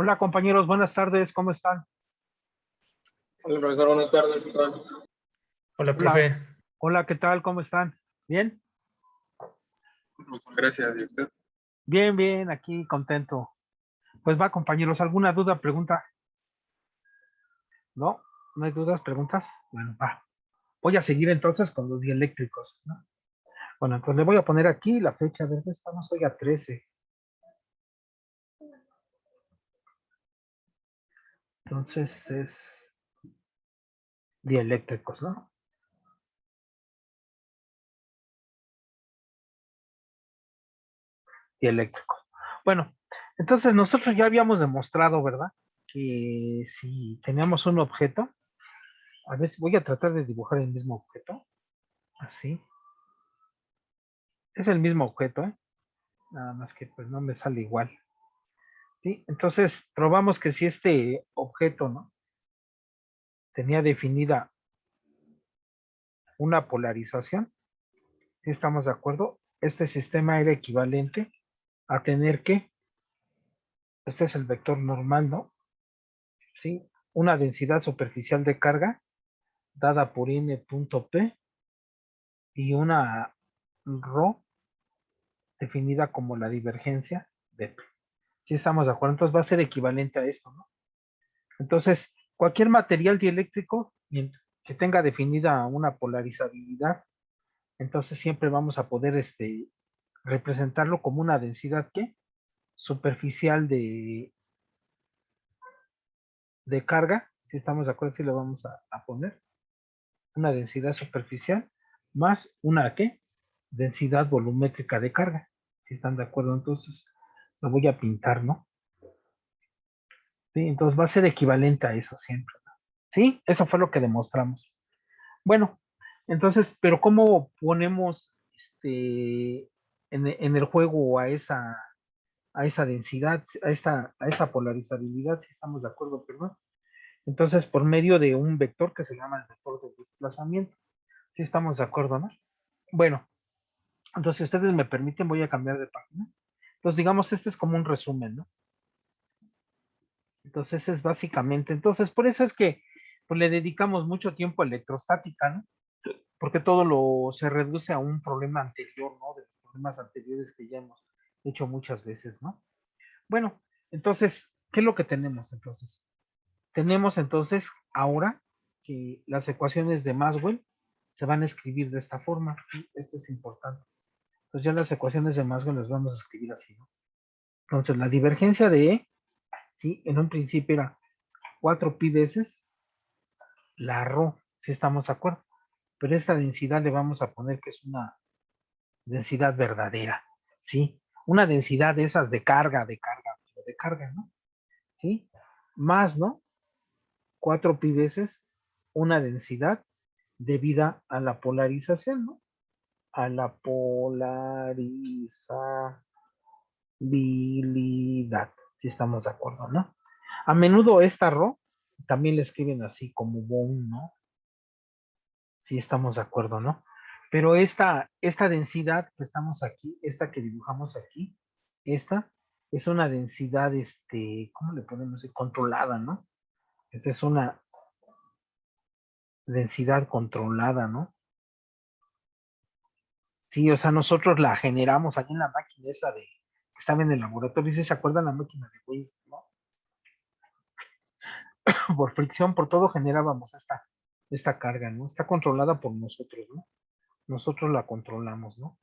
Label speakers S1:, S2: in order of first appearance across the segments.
S1: Hola compañeros, buenas tardes, ¿cómo están?
S2: Hola, profesor, buenas tardes. ¿Qué tal?
S3: Hola,
S1: Hola,
S3: profe.
S1: hola, ¿qué tal? ¿Cómo están? ¿Bien?
S2: Profesor, gracias. ¿Y usted?
S1: Bien, bien, aquí contento. Pues va, compañeros, ¿alguna duda, pregunta? ¿No? ¿No hay dudas, preguntas? Bueno, va. Voy a seguir entonces con los dieléctricos, ¿no? Bueno, entonces le voy a poner aquí la fecha, a ver, estamos hoy a 13. Entonces es dieléctricos, ¿no? Dieléctricos. Bueno, entonces nosotros ya habíamos demostrado, ¿verdad? Que si teníamos un objeto, a ver, voy a tratar de dibujar el mismo objeto, así. Es el mismo objeto, ¿eh? Nada más que pues no me sale igual. ¿Sí? Entonces probamos que si este objeto, ¿no? Tenía definida una polarización, ¿sí estamos de acuerdo? Este sistema era equivalente a tener que, este es el vector normal, ¿no? ¿Sí? Una densidad superficial de carga dada por n punto p y una ρ definida como la divergencia de p. ¿Sí estamos de acuerdo? Entonces va a ser equivalente a esto, ¿no? Entonces, cualquier material dieléctrico que tenga definida una polarizabilidad, entonces siempre vamos a poder representarlo como una densidad ¿qué? Superficial de carga, si estamos de acuerdo, si lo vamos a poner, una densidad superficial más una ¿qué? Densidad volumétrica de carga, si están de acuerdo, entonces lo voy a pintar, ¿no? Sí, entonces va a ser equivalente a eso siempre, ¿no? Sí, eso fue lo que demostramos. Bueno, entonces, pero ¿cómo ponemos en el juego a esa densidad, a esa polarizabilidad, si estamos de acuerdo, perdón? Entonces, por medio de un vector que se llama el vector de desplazamiento, si estamos de acuerdo, ¿no? Bueno, entonces, si ustedes me permiten, voy a cambiar de página. Entonces, digamos, este es como un resumen, ¿no? Entonces, es básicamente, entonces, por eso es que pues, le dedicamos mucho tiempo a electrostática, ¿no? Porque todo lo se reduce a un problema anterior, ¿no? De los problemas anteriores que ya hemos hecho muchas veces, ¿no? Bueno, entonces, ¿qué es lo que tenemos entonces? Tenemos entonces ahora que las ecuaciones de Maxwell se van a escribir de esta forma, ¿sí? Esto es importante. Entonces ya las ecuaciones de Maxwell las vamos a escribir así, ¿no? Entonces la divergencia de E, ¿sí? En un principio era 4pi veces la ρ, si estamos de acuerdo. Pero esta densidad le vamos a poner que es una densidad verdadera, ¿sí? Una densidad de esas de carga, ¿no? ¿Sí? Más, ¿no? 4pi veces una densidad debida a la polarización, ¿no? A la polarizabilidad, si estamos de acuerdo, ¿no? A menudo esta ρ también le escriben así como bohm, ¿no? Si estamos de acuerdo, ¿no? Pero esta densidad que estamos aquí, esta que dibujamos aquí, esta es una densidad, ¿cómo le podemos decir? Controlada, ¿no? Esta es una densidad controlada, ¿no? Sí, o sea, nosotros la generamos aquí en la máquina esa que estaba en el laboratorio, ¿sí se acuerdan la máquina de Weiss, ¿no? Por fricción, por todo generábamos esta carga, ¿no? Está controlada por nosotros, ¿no? Nosotros la controlamos, ¿no?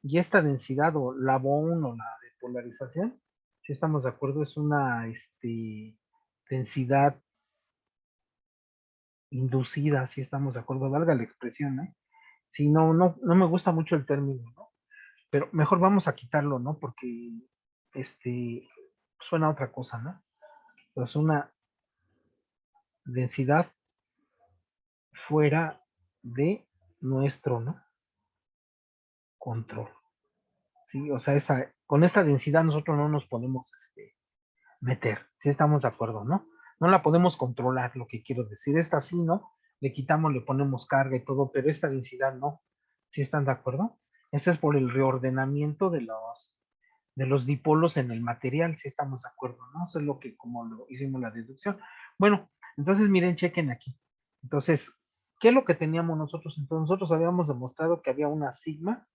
S1: Y esta densidad o la Bohm o la de polarización, si estamos de acuerdo, es una densidad inducida, si estamos de acuerdo, valga la expresión, ¿eh? Si no me gusta mucho el término, ¿no? Pero mejor vamos a quitarlo, ¿no? Porque suena a otra cosa, ¿no? Pero es una densidad fuera de nuestro, ¿no? Control. Sí, o sea, con esta densidad nosotros no nos podemos meter, si estamos de acuerdo, ¿no? No la podemos controlar, lo que quiero decir. Esta sí, ¿no? Le quitamos, le ponemos carga y todo, pero esta densidad no. ¿Sí están de acuerdo? Este es por el reordenamiento de los dipolos en el material, si estamos de acuerdo, ¿no? Eso es lo que, como lo hicimos la deducción. Bueno, entonces miren, chequen aquí. Entonces, ¿qué es lo que teníamos nosotros? Entonces, nosotros habíamos demostrado que había una sigma,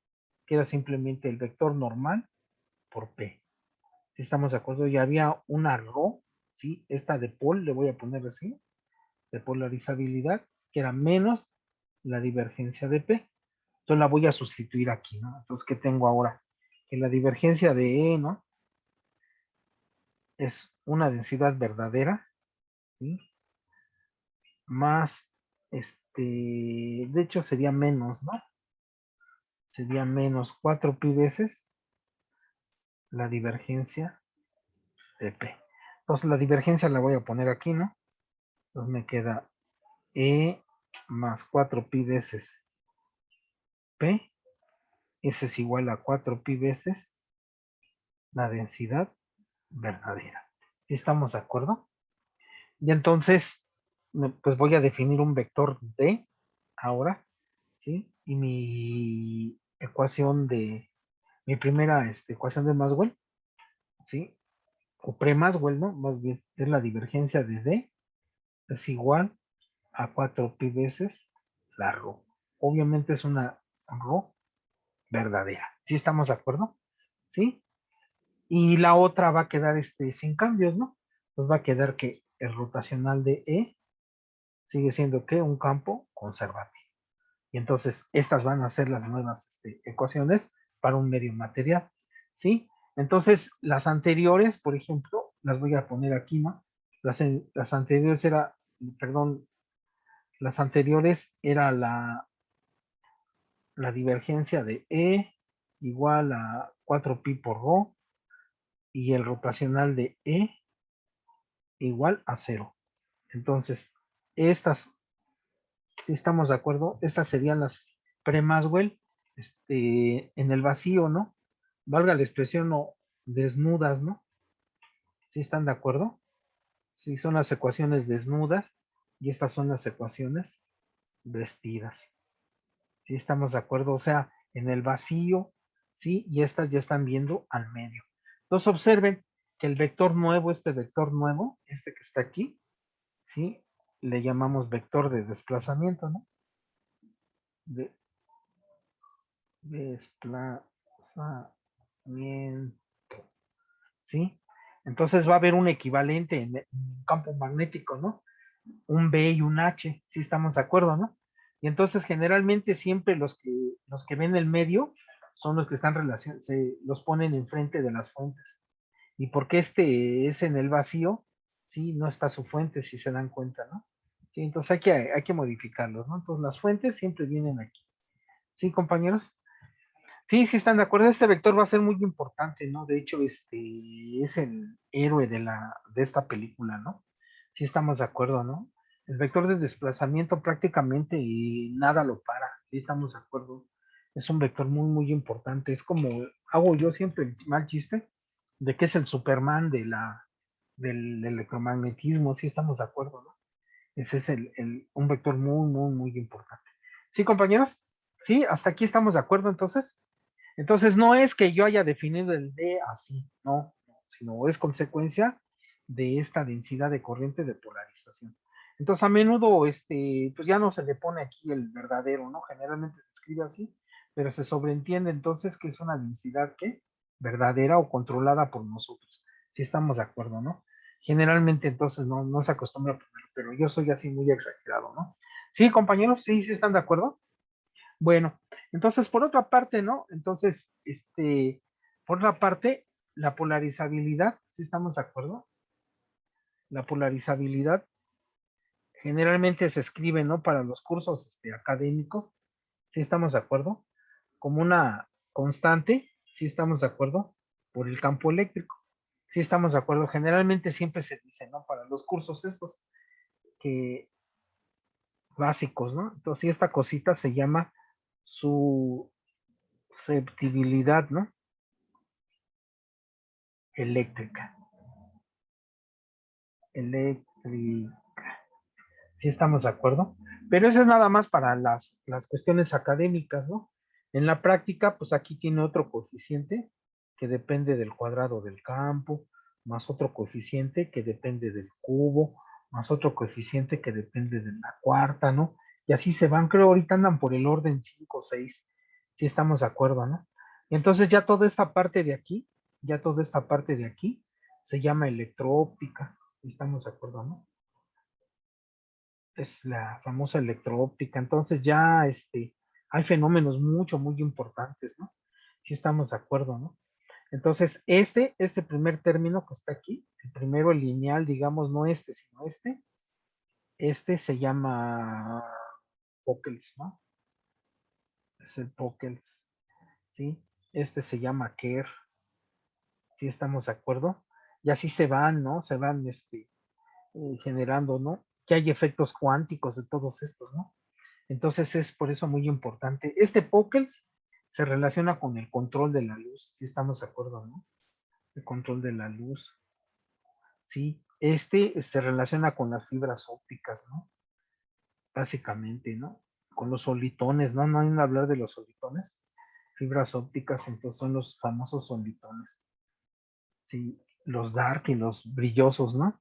S1: que era simplemente el vector normal por P. Si estamos de acuerdo, y había una rho, ¿sí? Esta de pol, le voy a poner así, de polarizabilidad, que era menos la divergencia de P. Entonces la voy a sustituir aquí, ¿no? Entonces, ¿qué tengo ahora? Que la divergencia de E, ¿no? Es una densidad verdadera, ¿sí? Más, de hecho sería menos, ¿no? Sería menos 4 pi veces la divergencia de P. Entonces la divergencia la voy a poner aquí, ¿no? Entonces me queda E más 4 pi veces P. Ese es igual a 4 pi veces la densidad verdadera. ¿Sí estamos de acuerdo? Y entonces, pues voy a definir un vector D ahora, ¿sí? Y mi ecuación de, mi primera ecuación de Maxwell, ¿sí? O pre-Maxwell, ¿no? Más bien, es la divergencia de D, es igual a 4 pi veces la rho. Obviamente es una rho verdadera. ¿Sí estamos de acuerdo? ¿Sí? Y la otra va a quedar sin cambios, ¿no? Pues va a quedar que el rotacional de E sigue siendo que un campo conservativo. Y entonces estas van a ser las nuevas ecuaciones para un medio material, ¿sí? Entonces las anteriores, por ejemplo, las voy a poner aquí, ¿no? Las anteriores era, perdón, las anteriores era la divergencia de E igual a 4 pi por rho y el rotacional de E igual a 0. Entonces, estas, si estamos de acuerdo, estas serían las pre-Maxwell en el vacío, ¿no? Valga la expresión, no desnudas, ¿no? ¿Sí están de acuerdo? Sí, son las ecuaciones desnudas y estas son las ecuaciones vestidas. ¿Sí estamos de acuerdo? O sea, en el vacío, ¿sí? Y estas ya están viendo al medio. Entonces observen que el vector nuevo, este vector nuevo, este que está aquí, ¿sí? Le llamamos vector de desplazamiento, ¿no? De desplazamiento, ¿sí? Entonces va a haber un equivalente en campo magnético, ¿no? Un B y un H, ¿sí estamos de acuerdo, no? Y entonces generalmente siempre los que ven el medio son los que están relacionados, se los ponen enfrente de las fuentes. Y porque este es en el vacío, sí, no está su fuente, si se dan cuenta, ¿no? Sí, entonces hay que modificarlos, ¿no? Entonces las fuentes siempre vienen aquí. ¿Sí, compañeros? Sí, sí están de acuerdo. Este vector va a ser muy importante, ¿no? De hecho, es el héroe de esta película, ¿no? Sí estamos de acuerdo, ¿no? El vector de desplazamiento prácticamente y nada lo para. Sí estamos de acuerdo. Es un vector muy, muy importante. Es como hago yo siempre el mal chiste de que es el Superman del electromagnetismo. Sí estamos de acuerdo, ¿no? Ese es un vector muy, muy, muy importante. ¿Sí, compañeros? Sí, hasta aquí estamos de acuerdo, entonces. Entonces, no es que yo haya definido el D así, no, sino es consecuencia de esta densidad de corriente de polarización. Entonces, a menudo, pues ya no se le pone aquí el verdadero, ¿no? Generalmente se escribe así, pero se sobreentiende entonces que es una densidad que verdadera o controlada por nosotros. Si estamos de acuerdo, ¿no? Generalmente entonces no se acostumbra a poner, pero yo soy así muy exagerado, ¿no? Sí, compañeros, sí, sí están de acuerdo. Bueno, entonces por otra parte, ¿no? Entonces, por otra parte, la polarizabilidad, ¿sí estamos de acuerdo? La polarizabilidad generalmente se escribe, ¿no? Para los cursos académicos, ¿sí estamos de acuerdo? Como una constante, ¿sí estamos de acuerdo? Por el campo eléctrico, ¿sí estamos de acuerdo? Generalmente siempre se dice, ¿no? Para los cursos estos que básicos, ¿no? Entonces, sí, esta cosita se llama susceptibilidad, ¿no? Eléctrica. Eléctrica. ¿Sí estamos de acuerdo? Pero eso es nada más para las cuestiones académicas, ¿no? En la práctica, pues aquí tiene otro coeficiente, que depende del cuadrado del campo, más otro coeficiente que depende del cubo, más otro coeficiente que depende de la cuarta, ¿no? Y así se van, creo ahorita andan por el orden 5 o 6, si estamos de acuerdo, ¿no? Y entonces ya toda esta parte de aquí, ya toda esta parte de aquí, se llama electroóptica, estamos de acuerdo, ¿no? Es la famosa electroóptica, entonces ya hay fenómenos muy importantes, ¿no? Si estamos de acuerdo, ¿no? Entonces, este primer término que está aquí, el primero, el lineal, digamos, no este, sino este se llama Pockels, ¿no? Es el Pockels, ¿sí? Este se llama Kerr, ¿sí estamos de acuerdo? Y así se van, ¿no? Se van generando, ¿no? Que hay efectos cuánticos de todos estos, ¿no? Entonces es por eso muy importante. Este Pockels se relaciona con el control de la luz, ¿sí estamos de acuerdo, no? El control de la luz. Sí, se relaciona con las fibras ópticas, ¿no? Básicamente, ¿no? Con los solitones, ¿no? No hay que hablar de los solitones. Fibras ópticas, entonces son los famosos solitones. Sí, los dark y los brillosos, ¿no?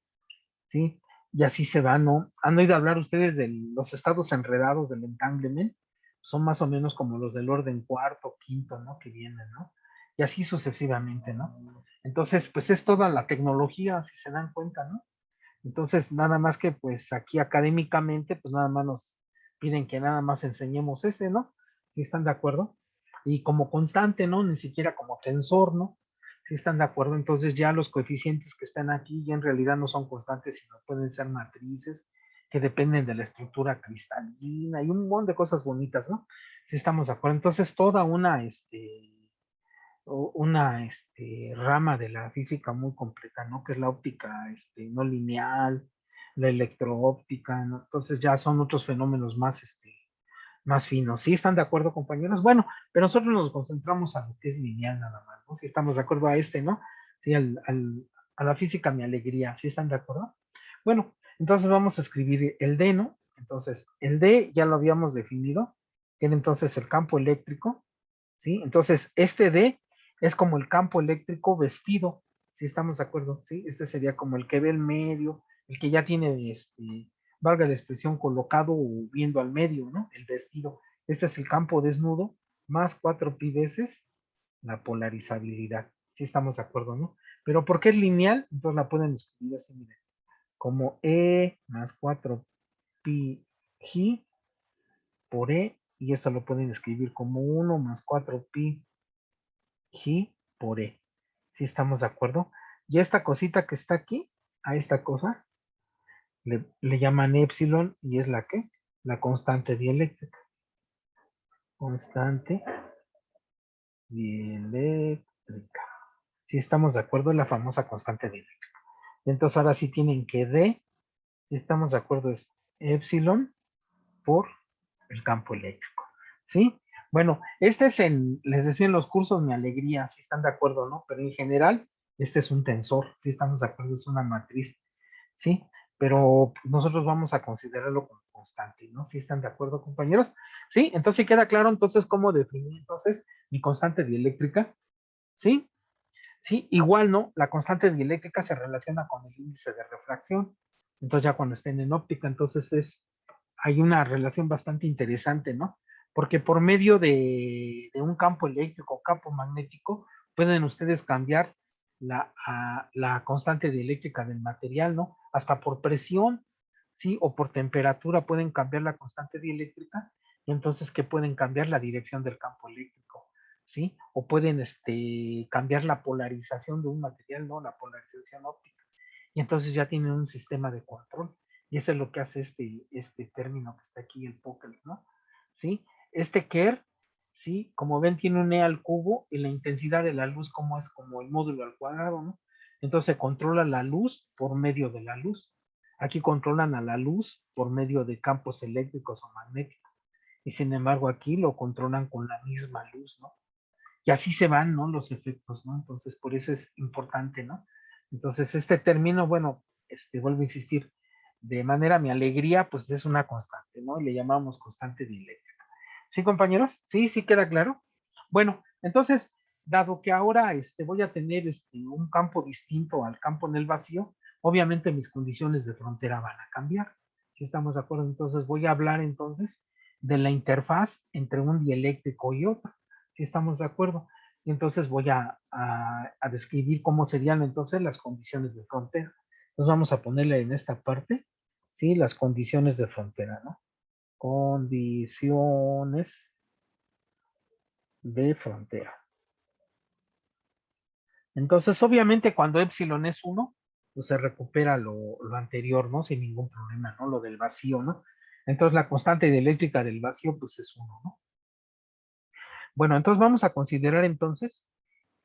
S1: Sí, y así se va, ¿no? ¿Han oído hablar ustedes de los estados enredados del entanglement? Son más o menos como los del orden cuarto, quinto, ¿no? Que vienen, ¿no? Y así sucesivamente, ¿no? Entonces, pues es toda la tecnología, si se dan cuenta, ¿no? Entonces, nada más que pues aquí académicamente, pues nada más nos piden que nada más enseñemos ese, ¿no? Si están de acuerdo. Y como constante, ¿no? Ni siquiera como tensor, ¿no? Si están de acuerdo, entonces ya los coeficientes que están aquí ya en realidad no son constantes, sino pueden ser matrices que dependen de la estructura cristalina y un montón de cosas bonitas, ¿no? Si estamos de acuerdo. Entonces, toda una rama de la física muy completa, ¿no? Que es la óptica no lineal, la electroóptica, ¿no? Entonces ya son otros fenómenos más finos. ¿Sí están de acuerdo, compañeros? Bueno, pero nosotros nos concentramos a lo que es lineal nada más, ¿no? Si estamos de acuerdo a ¿no? Sí, a la física mi alegría, ¿sí están de acuerdo? Bueno, entonces vamos a escribir el D, ¿no? Entonces, el D ya lo habíamos definido, que era entonces el campo eléctrico, ¿sí? Entonces, este D es como el campo eléctrico vestido, si estamos de acuerdo, ¿sí? Este sería como el que ve el medio, el que ya tiene, valga la expresión, colocado o viendo al medio, ¿no? El vestido. Este es el campo desnudo, más 4pi veces la polarizabilidad, si estamos de acuerdo, ¿no? Pero porque es lineal, entonces la pueden escribir así, miren, como E más 4pi G por E, y esto lo pueden escribir como 1 más 4pi G por E. ¿Sí estamos de acuerdo? Y esta cosita que está aquí, a esta cosa, le llaman epsilon y es la que, la constante dieléctrica. Constante dieléctrica. ¿Sí estamos de acuerdo? Es la famosa constante dieléctrica. Entonces ahora sí tienen que D, si estamos de acuerdo, es epsilon por el campo eléctrico. ¿Sí? Bueno, este es les decía en los cursos mi alegría, si están de acuerdo, ¿no? Pero en general, este es un tensor, si estamos de acuerdo, es una matriz, ¿sí? Pero nosotros vamos a considerarlo como constante, ¿no? Si están de acuerdo, compañeros. ¿Sí? Entonces queda claro entonces cómo definir entonces mi constante dieléctrica, ¿sí? Sí, igual, ¿no? La constante dieléctrica se relaciona con el índice de refracción. Entonces ya cuando estén en óptica, entonces hay una relación bastante interesante, ¿no? Porque por medio de un campo eléctrico o campo magnético, pueden ustedes cambiar la constante dieléctrica del material, ¿no? Hasta por presión, ¿sí? O por temperatura pueden cambiar la constante dieléctrica y entonces que pueden cambiar la dirección del campo eléctrico. ¿Sí? O pueden cambiar la polarización de un material, ¿no? La polarización óptica. Y entonces ya tienen un sistema de control. Y eso es lo que hace este término que está aquí, el Pockels, ¿no? ¿Sí? Este Kerr, ¿sí? Como ven, tiene un E al cubo y la intensidad de la luz como es como el módulo al cuadrado, ¿no? Entonces controla la luz por medio de la luz. Aquí controlan a la luz por medio de campos eléctricos o magnéticos. Y sin embargo aquí lo controlan con la misma luz, ¿no? Y así se van, ¿no? Los efectos, ¿no? Entonces, por eso es importante, ¿no? Entonces, este término, bueno, vuelvo a insistir, de manera mi alegría, pues es una constante, ¿no? Y le llamamos constante dieléctrica. ¿Sí, compañeros? Sí, sí queda claro. Bueno, entonces, dado que ahora voy a tener un campo distinto al campo en el vacío, obviamente mis condiciones de frontera van a cambiar. Si estamos de acuerdo, entonces voy a hablar entonces de la interfaz entre un dieléctrico y otro. Si estamos de acuerdo. Y entonces voy a describir cómo serían entonces las condiciones de frontera. Entonces vamos a ponerle en esta parte, ¿sí? Las condiciones de frontera, ¿no? Condiciones de frontera. Entonces, obviamente, cuando epsilon es 1, pues se recupera lo anterior, ¿no? Sin ningún problema, ¿no? Lo del vacío, ¿no? Entonces, la constante dieléctrica del vacío, pues es 1, ¿no? Bueno, entonces vamos a considerar entonces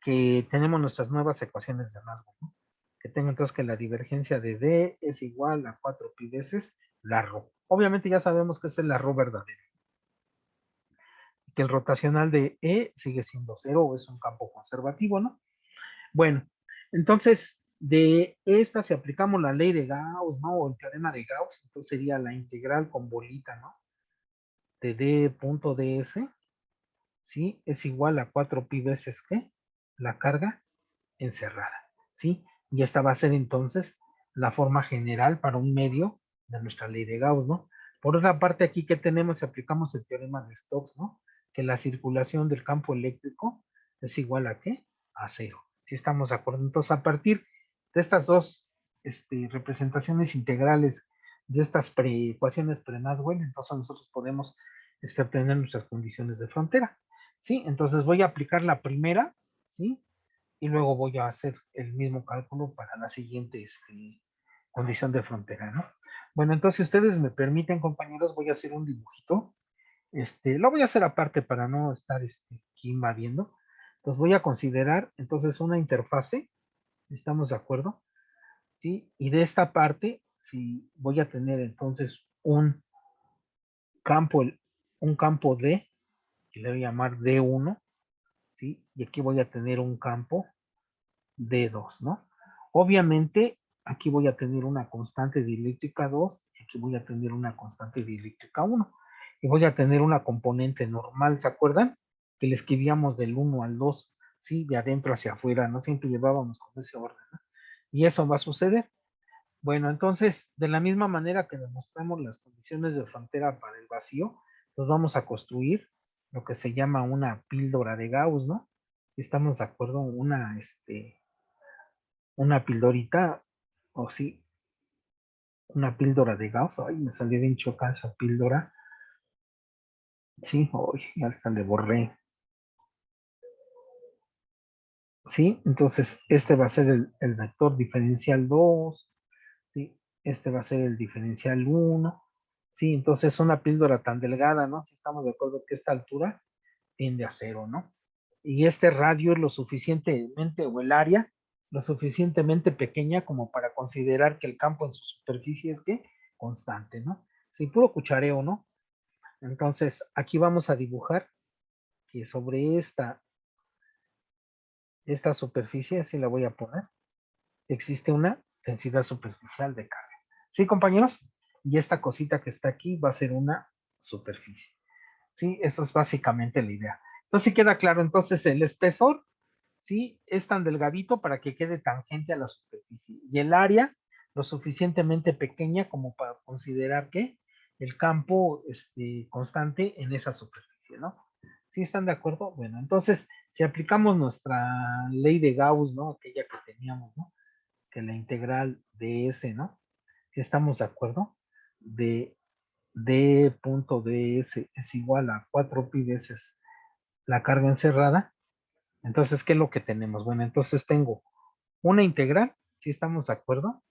S1: que tenemos nuestras nuevas ecuaciones de rasgo, ¿no? Que tengo entonces que la divergencia de D es igual a 4 pi veces la ρ. Obviamente ya sabemos que esa es la ρ verdadera. Que el rotacional de E sigue siendo 0 o es un campo conservativo, ¿no? Bueno, entonces de esta si aplicamos la ley de Gauss, ¿no? O el teorema de Gauss, entonces sería la integral con bolita, ¿no? De D punto ds, ¿sí? Es igual a 4 pi veces ¿qué? La carga encerrada, ¿sí? Y esta va a ser entonces la forma general para un medio de nuestra ley de Gauss, ¿no? Por otra parte, aquí que tenemos, si aplicamos el teorema de Stokes, ¿no? Que la circulación del campo eléctrico es igual a ¿qué? A cero. Si estamos de acuerdo. Entonces, a partir de estas dos representaciones integrales de estas ecuaciones pre-Maxwell, entonces nosotros podemos obtener nuestras condiciones de frontera, ¿sí? Entonces voy a aplicar la primera, ¿sí? Y luego voy a hacer el mismo cálculo para la siguiente condición de frontera, ¿no? Bueno, entonces si ustedes me permiten, compañeros, voy a hacer un dibujito. Lo voy a hacer aparte para no estar aquí invadiendo. Entonces voy a considerar entonces una interfase, ¿estamos de acuerdo? ¿Sí? Y de esta parte, si voy a tener entonces campo, un campo D, que le voy a llamar D1, ¿sí? Y aquí voy a tener un campo D2, ¿no? Obviamente, aquí voy a tener una constante dieléctrica 2, y aquí voy a tener una constante dieléctrica 1. Y voy a tener una componente normal, ¿se acuerdan? Que le escribíamos del 1 al 2, ¿sí? De adentro hacia afuera, ¿no? Siempre llevábamos con ese orden, ¿no? Y eso va a suceder. Bueno, entonces, de la misma manera que demostramos las condiciones de frontera para el vacío, pues vamos a construir lo que se llama una píldora de Gauss, ¿no? ¿Estamos de acuerdo? Una pildorita, o sí, una píldora de Gauss. Ay, me salió bien choca esa píldora. Sí, hoy hasta le borré. Sí, entonces este va a ser el vector diferencial 2, sí, este va a ser el diferencial 1, sí, entonces una píldora tan delgada, ¿no? Si estamos de acuerdo que esta altura tiende a 0, ¿no? Y este radio es lo suficientemente, o el área, lo suficientemente pequeña como para considerar que el campo en su superficie es que constante, ¿no? Sí, puro cuchareo, ¿no? Entonces, aquí vamos a dibujar que sobre esta superficie, así la voy a poner, existe una densidad superficial de carga. ¿Sí, compañeros? Y esta cosita que está aquí va a ser una superficie. ¿Sí? Eso es básicamente la idea. Entonces, si queda claro, entonces el espesor, ¿sí? Es tan delgadito para que quede tangente a la superficie. Y el área, lo suficientemente pequeña como para considerar que el campo constante en esa superficie, ¿no? ¿Sí están de acuerdo? Bueno, entonces, si aplicamos nuestra ley de Gauss, ¿no? Aquella que teníamos, ¿no? Que la integral de S, ¿no? Si estamos de acuerdo, de d punto ds es igual a 4 pi veces la carga encerrada. Entonces, ¿qué es lo que tenemos? Bueno, entonces tengo una integral, si estamos de acuerdo.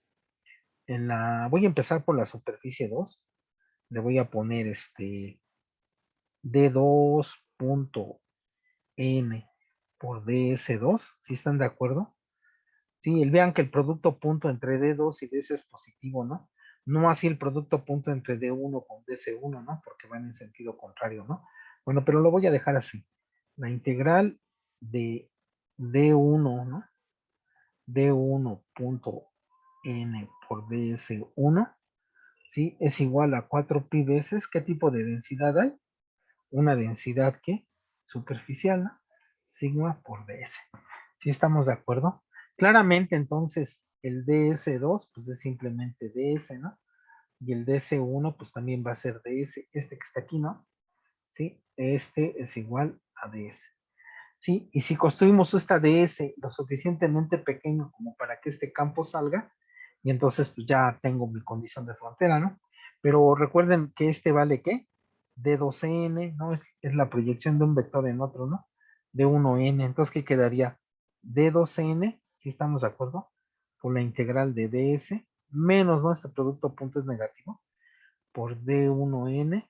S1: Voy a empezar por la superficie 2. Le voy a poner d2 punto n por ds2, si están de acuerdo. Sí, vean que el producto punto entre D2 y DS es positivo, ¿no? No así el producto punto entre D1 con DC1, ¿no? Porque van en sentido contrario, ¿no? Bueno, pero lo voy a dejar así. La integral de D1, ¿no? D1 punto N por DS1, ¿sí? Es igual a 4 pi veces. ¿Qué tipo de densidad hay? Una densidad que superficial, ¿no? sigma por ds. ¿Sí estamos de acuerdo? Claramente, entonces, el ds2, pues es simplemente ds, ¿no? Y el ds1, pues también va a ser ds, este que está aquí, ¿no? ¿Sí? Este es igual a ds. ¿Sí? Y si construimos esta ds lo suficientemente pequeño como para que este campo salga, y entonces pues ya tengo mi condición de frontera, ¿no? Pero recuerden que este vale ¿qué? D2n, ¿no? Es la proyección de un vector en otro, ¿no? D1n, entonces ¿qué quedaría? D2n, si estamos de acuerdo, por la integral de ds, menos, ¿no? Este producto punto es negativo, por D1n,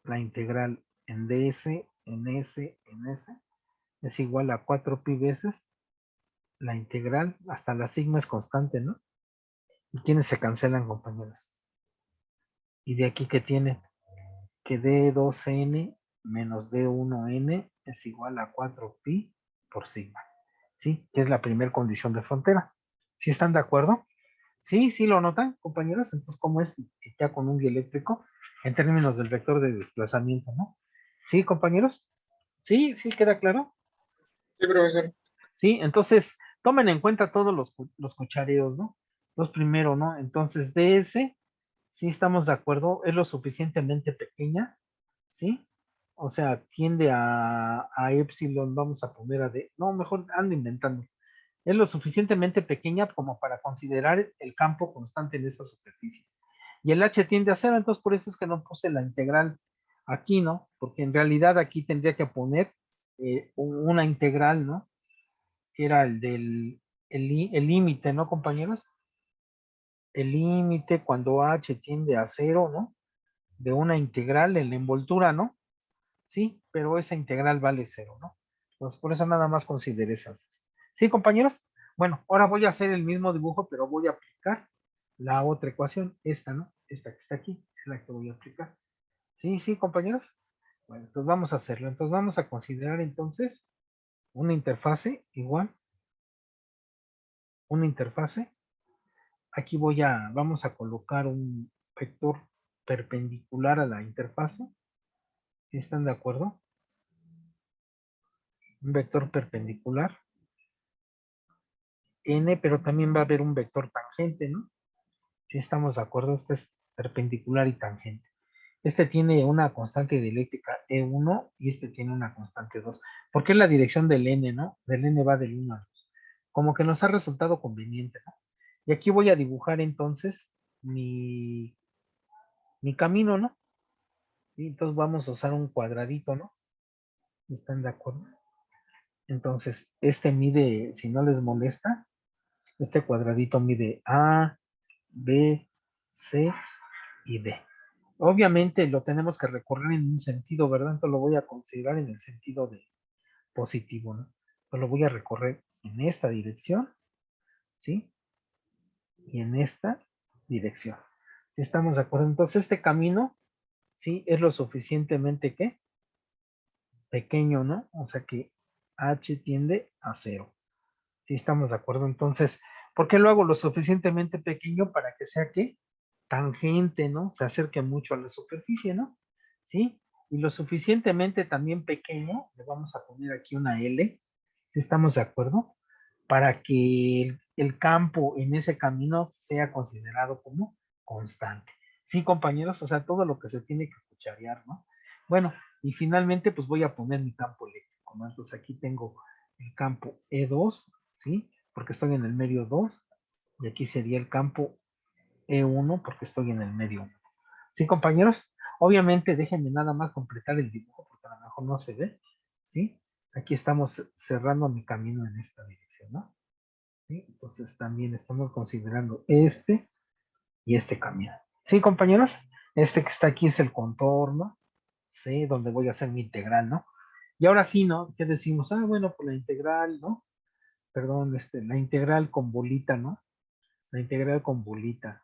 S1: la integral en ds, en s, es igual a 4pi veces la integral, hasta la sigma es constante, ¿no? ¿Y quiénes se cancelan, compañeros? Y de aquí que tiene que D2n menos D1n es igual a 4pi por sigma, ¿sí? Que es la primera condición de frontera. ¿Sí están de acuerdo? Sí, sí lo notan, compañeros. Entonces, ¿cómo es ya con un dieléctrico en términos del vector de desplazamiento, ¿no? ¿Sí, compañeros? Sí, sí, queda claro.
S2: Sí, profesor.
S1: Sí, entonces tomen en cuenta todos los cuchareos, ¿no? Los primero, ¿no? Entonces, DS, sí estamos de acuerdo, es lo suficientemente pequeña, ¿sí? O sea, tiende a epsilon, vamos a poner a D, no, mejor ando inventando. Es lo suficientemente pequeña como para considerar el campo constante en esa superficie. Y el H tiende a cero, entonces por eso es que no puse la integral aquí, ¿no? Porque en realidad aquí tendría que poner una integral, ¿no? Que era el del el límite, ¿no, compañeros? El límite cuando h tiende a cero, ¿no? De una integral en la envoltura, ¿no? Sí, pero esa integral vale cero, ¿no? Entonces, por eso nada más consideré esas. ¿Sí, compañeros? Bueno, ahora voy a hacer el mismo dibujo, pero voy a aplicar la otra ecuación, esta, ¿no? Esta que está aquí, es la que voy a aplicar. ¿Sí, sí, compañeros? Bueno, entonces vamos a hacerlo. Entonces vamos a considerar entonces una interfase igual, una interfase. Aquí vamos a colocar un vector perpendicular a la interfase. ¿Sí están de acuerdo? Un vector perpendicular. N, pero también va a haber un vector tangente, ¿no? Si estamos de acuerdo, este es perpendicular y tangente. Este tiene una constante dieléctrica E1 y este tiene una constante 2. Porque es la dirección del N, ¿no? Del N va del 1 al 2. Como que nos ha resultado conveniente, ¿no? Y aquí voy a dibujar entonces mi camino, ¿no? Y entonces vamos a usar un cuadradito, ¿no? ¿Están de acuerdo? Entonces, este mide, si no les molesta, este cuadradito mide A, B, C y D. Obviamente lo tenemos que recorrer en un sentido, ¿verdad? Entonces lo voy a considerar en el sentido de positivo, ¿no? Entonces lo voy a recorrer en esta dirección, ¿sí? Y en esta dirección. ¿Estamos de acuerdo? Entonces este camino, ¿sí? Es lo suficientemente, ¿qué? Pequeño, ¿no? O sea que H tiende a cero. ¿Sí estamos de acuerdo? Entonces, ¿por qué lo hago lo suficientemente pequeño para que sea que tangente, ¿no? Se acerque mucho a la superficie, ¿no? ¿Sí? Y lo suficientemente también pequeño, le vamos a poner aquí una L, ¿sí estamos de acuerdo? Para que el campo en ese camino sea considerado como constante. Sí, compañeros, o sea, todo lo que se tiene que cucharear, ¿no? Bueno, y finalmente, pues voy a poner mi campo eléctrico, ¿no? Entonces aquí tengo el campo E2, ¿sí? Porque estoy en el medio 2, y aquí sería el campo E1 porque estoy en el medio 1. ¿Sí, compañeros? Obviamente, déjenme nada más completar el dibujo porque a lo mejor no se ve, ¿sí? Aquí estamos cerrando mi camino en esta dirección, ¿no? ¿Sí? Entonces también estamos considerando este y este camino. ¿Sí, compañeros? Este que está aquí es el contorno, ¿sí? Donde voy a hacer mi integral, ¿no? Y ahora sí, ¿no? ¿Qué decimos? Ah, bueno, pues la integral, ¿no? Perdón, la integral con bolita, ¿no? La integral con bolita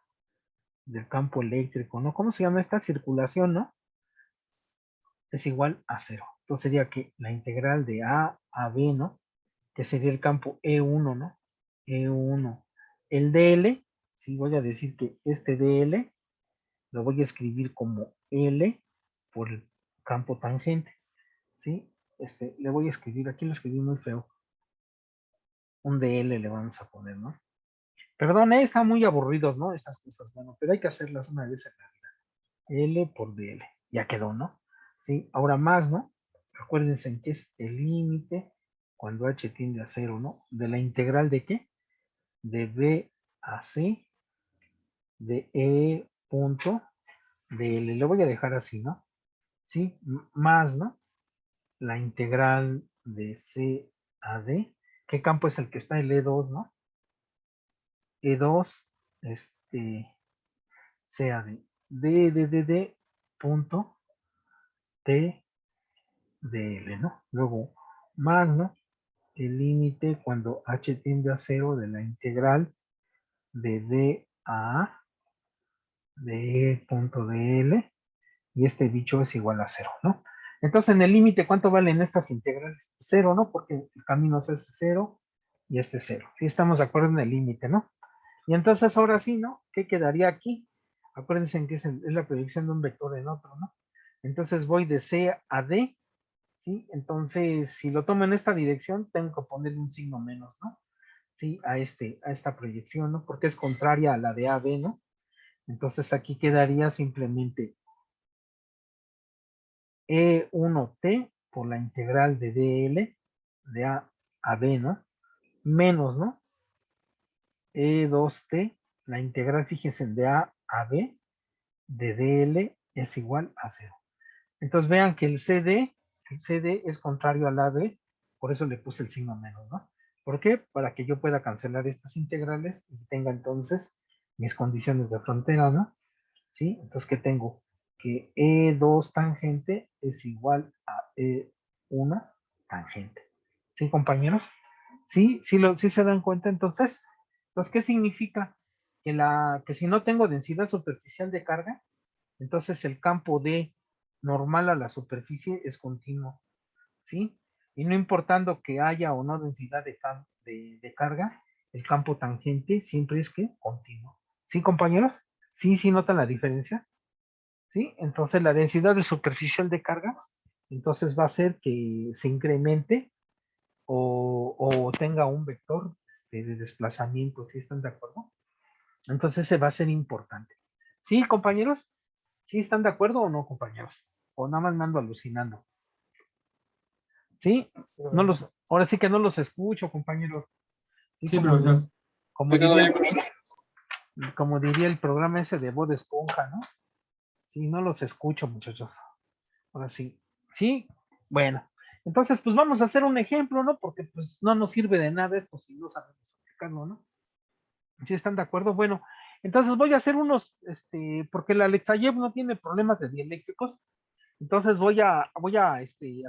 S1: del campo eléctrico, ¿no? ¿Cómo se llama esta circulación, no? Es igual a cero. Entonces sería que la integral de A B, ¿no? Que sería el campo E1, ¿no? E1. El DL, sí voy a decir que este DL lo voy a escribir como L por el campo tangente, ¿sí? le voy a escribir, aquí lo escribí muy feo. Un DL le vamos a poner, ¿no? Perdón, están muy aburridos, ¿no? Estas cosas, bueno, pero hay que hacerlas una vez en la vida. L por DL. Ya quedó, ¿no? Sí, ahora más, ¿no? Acuérdense en qué es el límite cuando h tiende a 0, ¿no? De la integral de qué? De B a C, de E punto de L. Lo voy a dejar así, ¿no? Sí, más, ¿no? La integral de C a D. ¿Qué campo es el que está? El E2, ¿no? E2, C a D punto T de L, ¿no? Luego, más, ¿no? El límite cuando h tiende a 0 de la integral de D a A, de E punto de L, y este bicho es igual a 0, ¿no? Entonces, en el límite, ¿cuánto valen estas integrales? 0, ¿no? Porque el camino es ese 0 y este 0. Sí, estamos de acuerdo en el límite, ¿no? Y entonces, ahora sí, ¿no? ¿Qué quedaría aquí? Acuérdense que es la proyección de un vector en otro, ¿no? Entonces, voy de C a D, ¿sí? Entonces, si lo tomo en esta dirección, tengo que poner un signo menos, ¿no? Sí, a esta proyección, ¿no? Porque es contraria a la de AB, ¿no? Entonces, aquí quedaría simplemente E1t por la integral de DL de A a B, ¿no? Menos, ¿no? E2t, la integral, fíjense, de A a B de DL es igual a 0. Entonces vean que el CD es contrario al AB, por eso le puse el signo menos, ¿no? ¿Por qué? Para que yo pueda cancelar estas integrales y tenga entonces mis condiciones de frontera, ¿no? ¿Sí? Entonces, ¿qué tengo? Que E2 tangente es igual a E1 tangente. ¿Sí, compañeros? ¿Sí? ¿Sí se dan cuenta entonces? Entonces, ¿qué significa? Que si no tengo densidad superficial de carga, entonces el campo D normal a la superficie es continuo, ¿sí? Y no importando que haya o no densidad de carga, el campo tangente siempre es que continuo. ¿Sí, compañeros? ¿Sí notan la diferencia? ¿Sí? Entonces la densidad de superficial de carga, entonces va a ser que se incremente o tenga un vector de desplazamiento, ¿sí están de acuerdo? Entonces ese va a ser importante. ¿Sí, compañeros? ¿Sí están de acuerdo o no, compañeros? O nada más me ando alucinando. ¿Sí? Ahora sí que no los escucho, compañeros. ¿Sí?
S2: Sí, profesor.
S1: Como diría el programa ese de Bob Esponja, ¿no? Sí, no los escucho, muchachos. Ahora sí. Sí, bueno. Entonces, pues vamos a hacer un ejemplo, ¿no? Porque pues no nos sirve de nada esto si no sabemos aplicarlo, ¿no? ¿Sí están de acuerdo? Bueno, entonces voy a hacer unos, porque la Alexayev no tiene problemas de dieléctricos, entonces voy a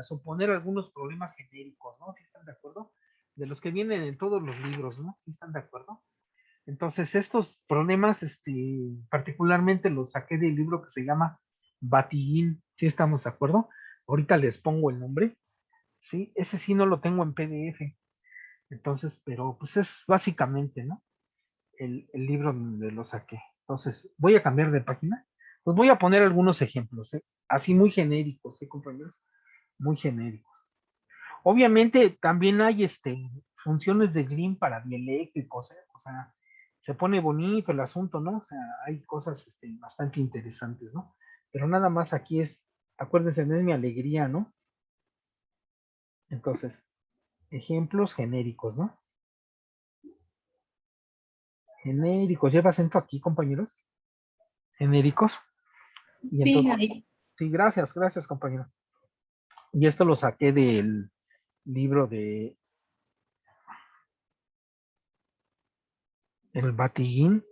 S1: suponer algunos problemas genéricos, ¿no? ¿Sí están de acuerdo? De los que vienen en todos los libros, ¿no? ¿Sí están de acuerdo? Entonces, estos problemas, particularmente los saqué del libro que se llama Batillín, ¿sí estamos de acuerdo? Ahorita les pongo el nombre, ¿sí? Ese sí no lo tengo en PDF, entonces, pero pues es básicamente, ¿no? El libro donde lo saqué. Entonces, voy a cambiar de página. Pues voy a poner algunos ejemplos, ¿eh? Así muy genéricos, ¿sí, compañeros? Muy genéricos. Obviamente también hay funciones de Green para dieléctricos, ¿eh? O sea, se pone bonito el asunto, ¿no? O sea, hay cosas bastante interesantes, ¿no? Pero nada más aquí acuérdense, no es mi alegría, ¿no? Entonces, ejemplos genéricos, ¿no? Genéricos, lleva acento aquí, compañeros. Genéricos. Y
S3: Sí,
S1: entonces,
S3: ahí.
S1: sí, gracias, compañero. Y esto lo saqué del libro de El Batillín.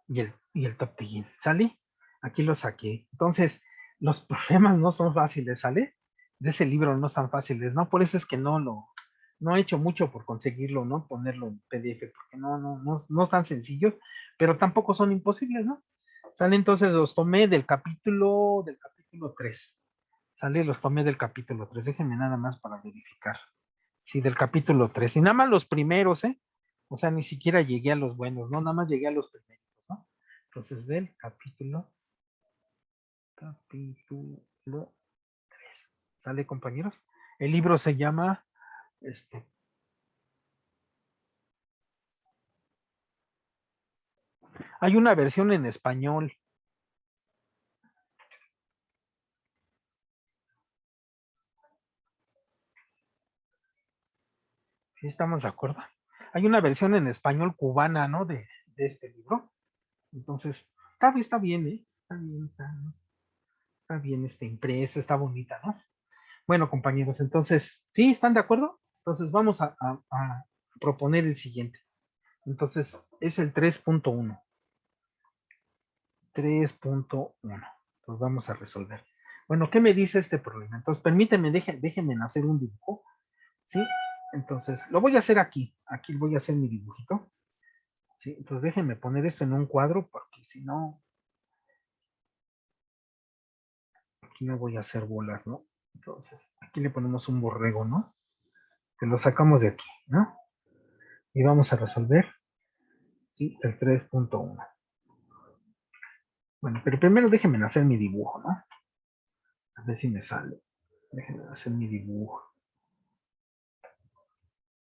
S1: Y el Toptillín, ¿sale? Aquí lo saqué. Entonces, los problemas no son fáciles, ¿sale? De ese libro no están fáciles, ¿no? Por eso es que no he hecho mucho por conseguirlo, ¿no? Ponerlo en PDF, porque no es tan sencillo, pero tampoco son imposibles, ¿no? Sale, entonces los tomé del capítulo 3. Sale, los tomé del capítulo 3. Déjenme nada más para verificar. Sí, del capítulo 3. Y nada más los primeros, ¿eh? O sea, ni siquiera llegué a los buenos, ¿no? Nada más llegué a los primeros, ¿no? Entonces, del capítulo 3. ¿Sale, compañeros? El libro se llama, hay una versión en español. ¿Sí estamos de acuerdo? Hay una versión en español cubana, ¿no? De este libro. Entonces, está bien, ¿eh? Está bien impresa, está bonita, ¿no? Bueno, compañeros, entonces, ¿sí están de acuerdo? Entonces, vamos a proponer el siguiente. Entonces, es el 3.1. 3.1. Entonces, vamos a resolver. Bueno, ¿qué me dice este problema? Entonces, permítanme, déjenme hacer un dibujo, ¿sí? Entonces, lo voy a hacer aquí. Aquí voy a hacer mi dibujito. ¿Sí? Entonces, déjenme poner esto en un cuadro, porque si no, aquí me voy a hacer bolas, ¿no? Entonces, aquí le ponemos un borrego, ¿no? Que lo sacamos de aquí, ¿no? Y vamos a resolver, ¿sí? El 3.1. Bueno, pero primero déjenme hacer mi dibujo, ¿no? A ver si me sale. Déjenme hacer mi dibujo.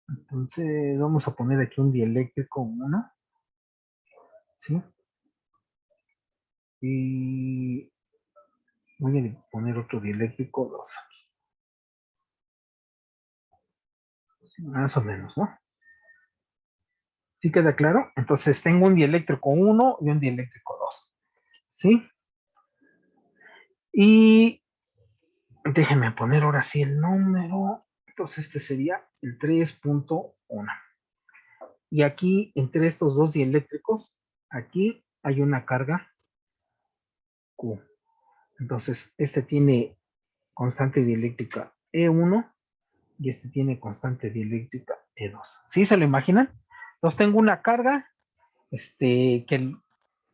S1: Entonces, vamos a poner aquí un dieléctrico 1, ¿sí? Y voy a poner otro dieléctrico 2. Más o menos, ¿no? ¿Sí queda claro? Entonces tengo un dieléctrico 1 y un dieléctrico 2. ¿Sí? Y déjenme poner ahora sí el número. Entonces este sería el 3.1. Y aquí, entre estos dos dieléctricos, aquí hay una carga Q. Entonces, este tiene constante dieléctrica E1 y este tiene constante dieléctrica E2. ¿Sí se lo imaginan? Entonces tengo una carga,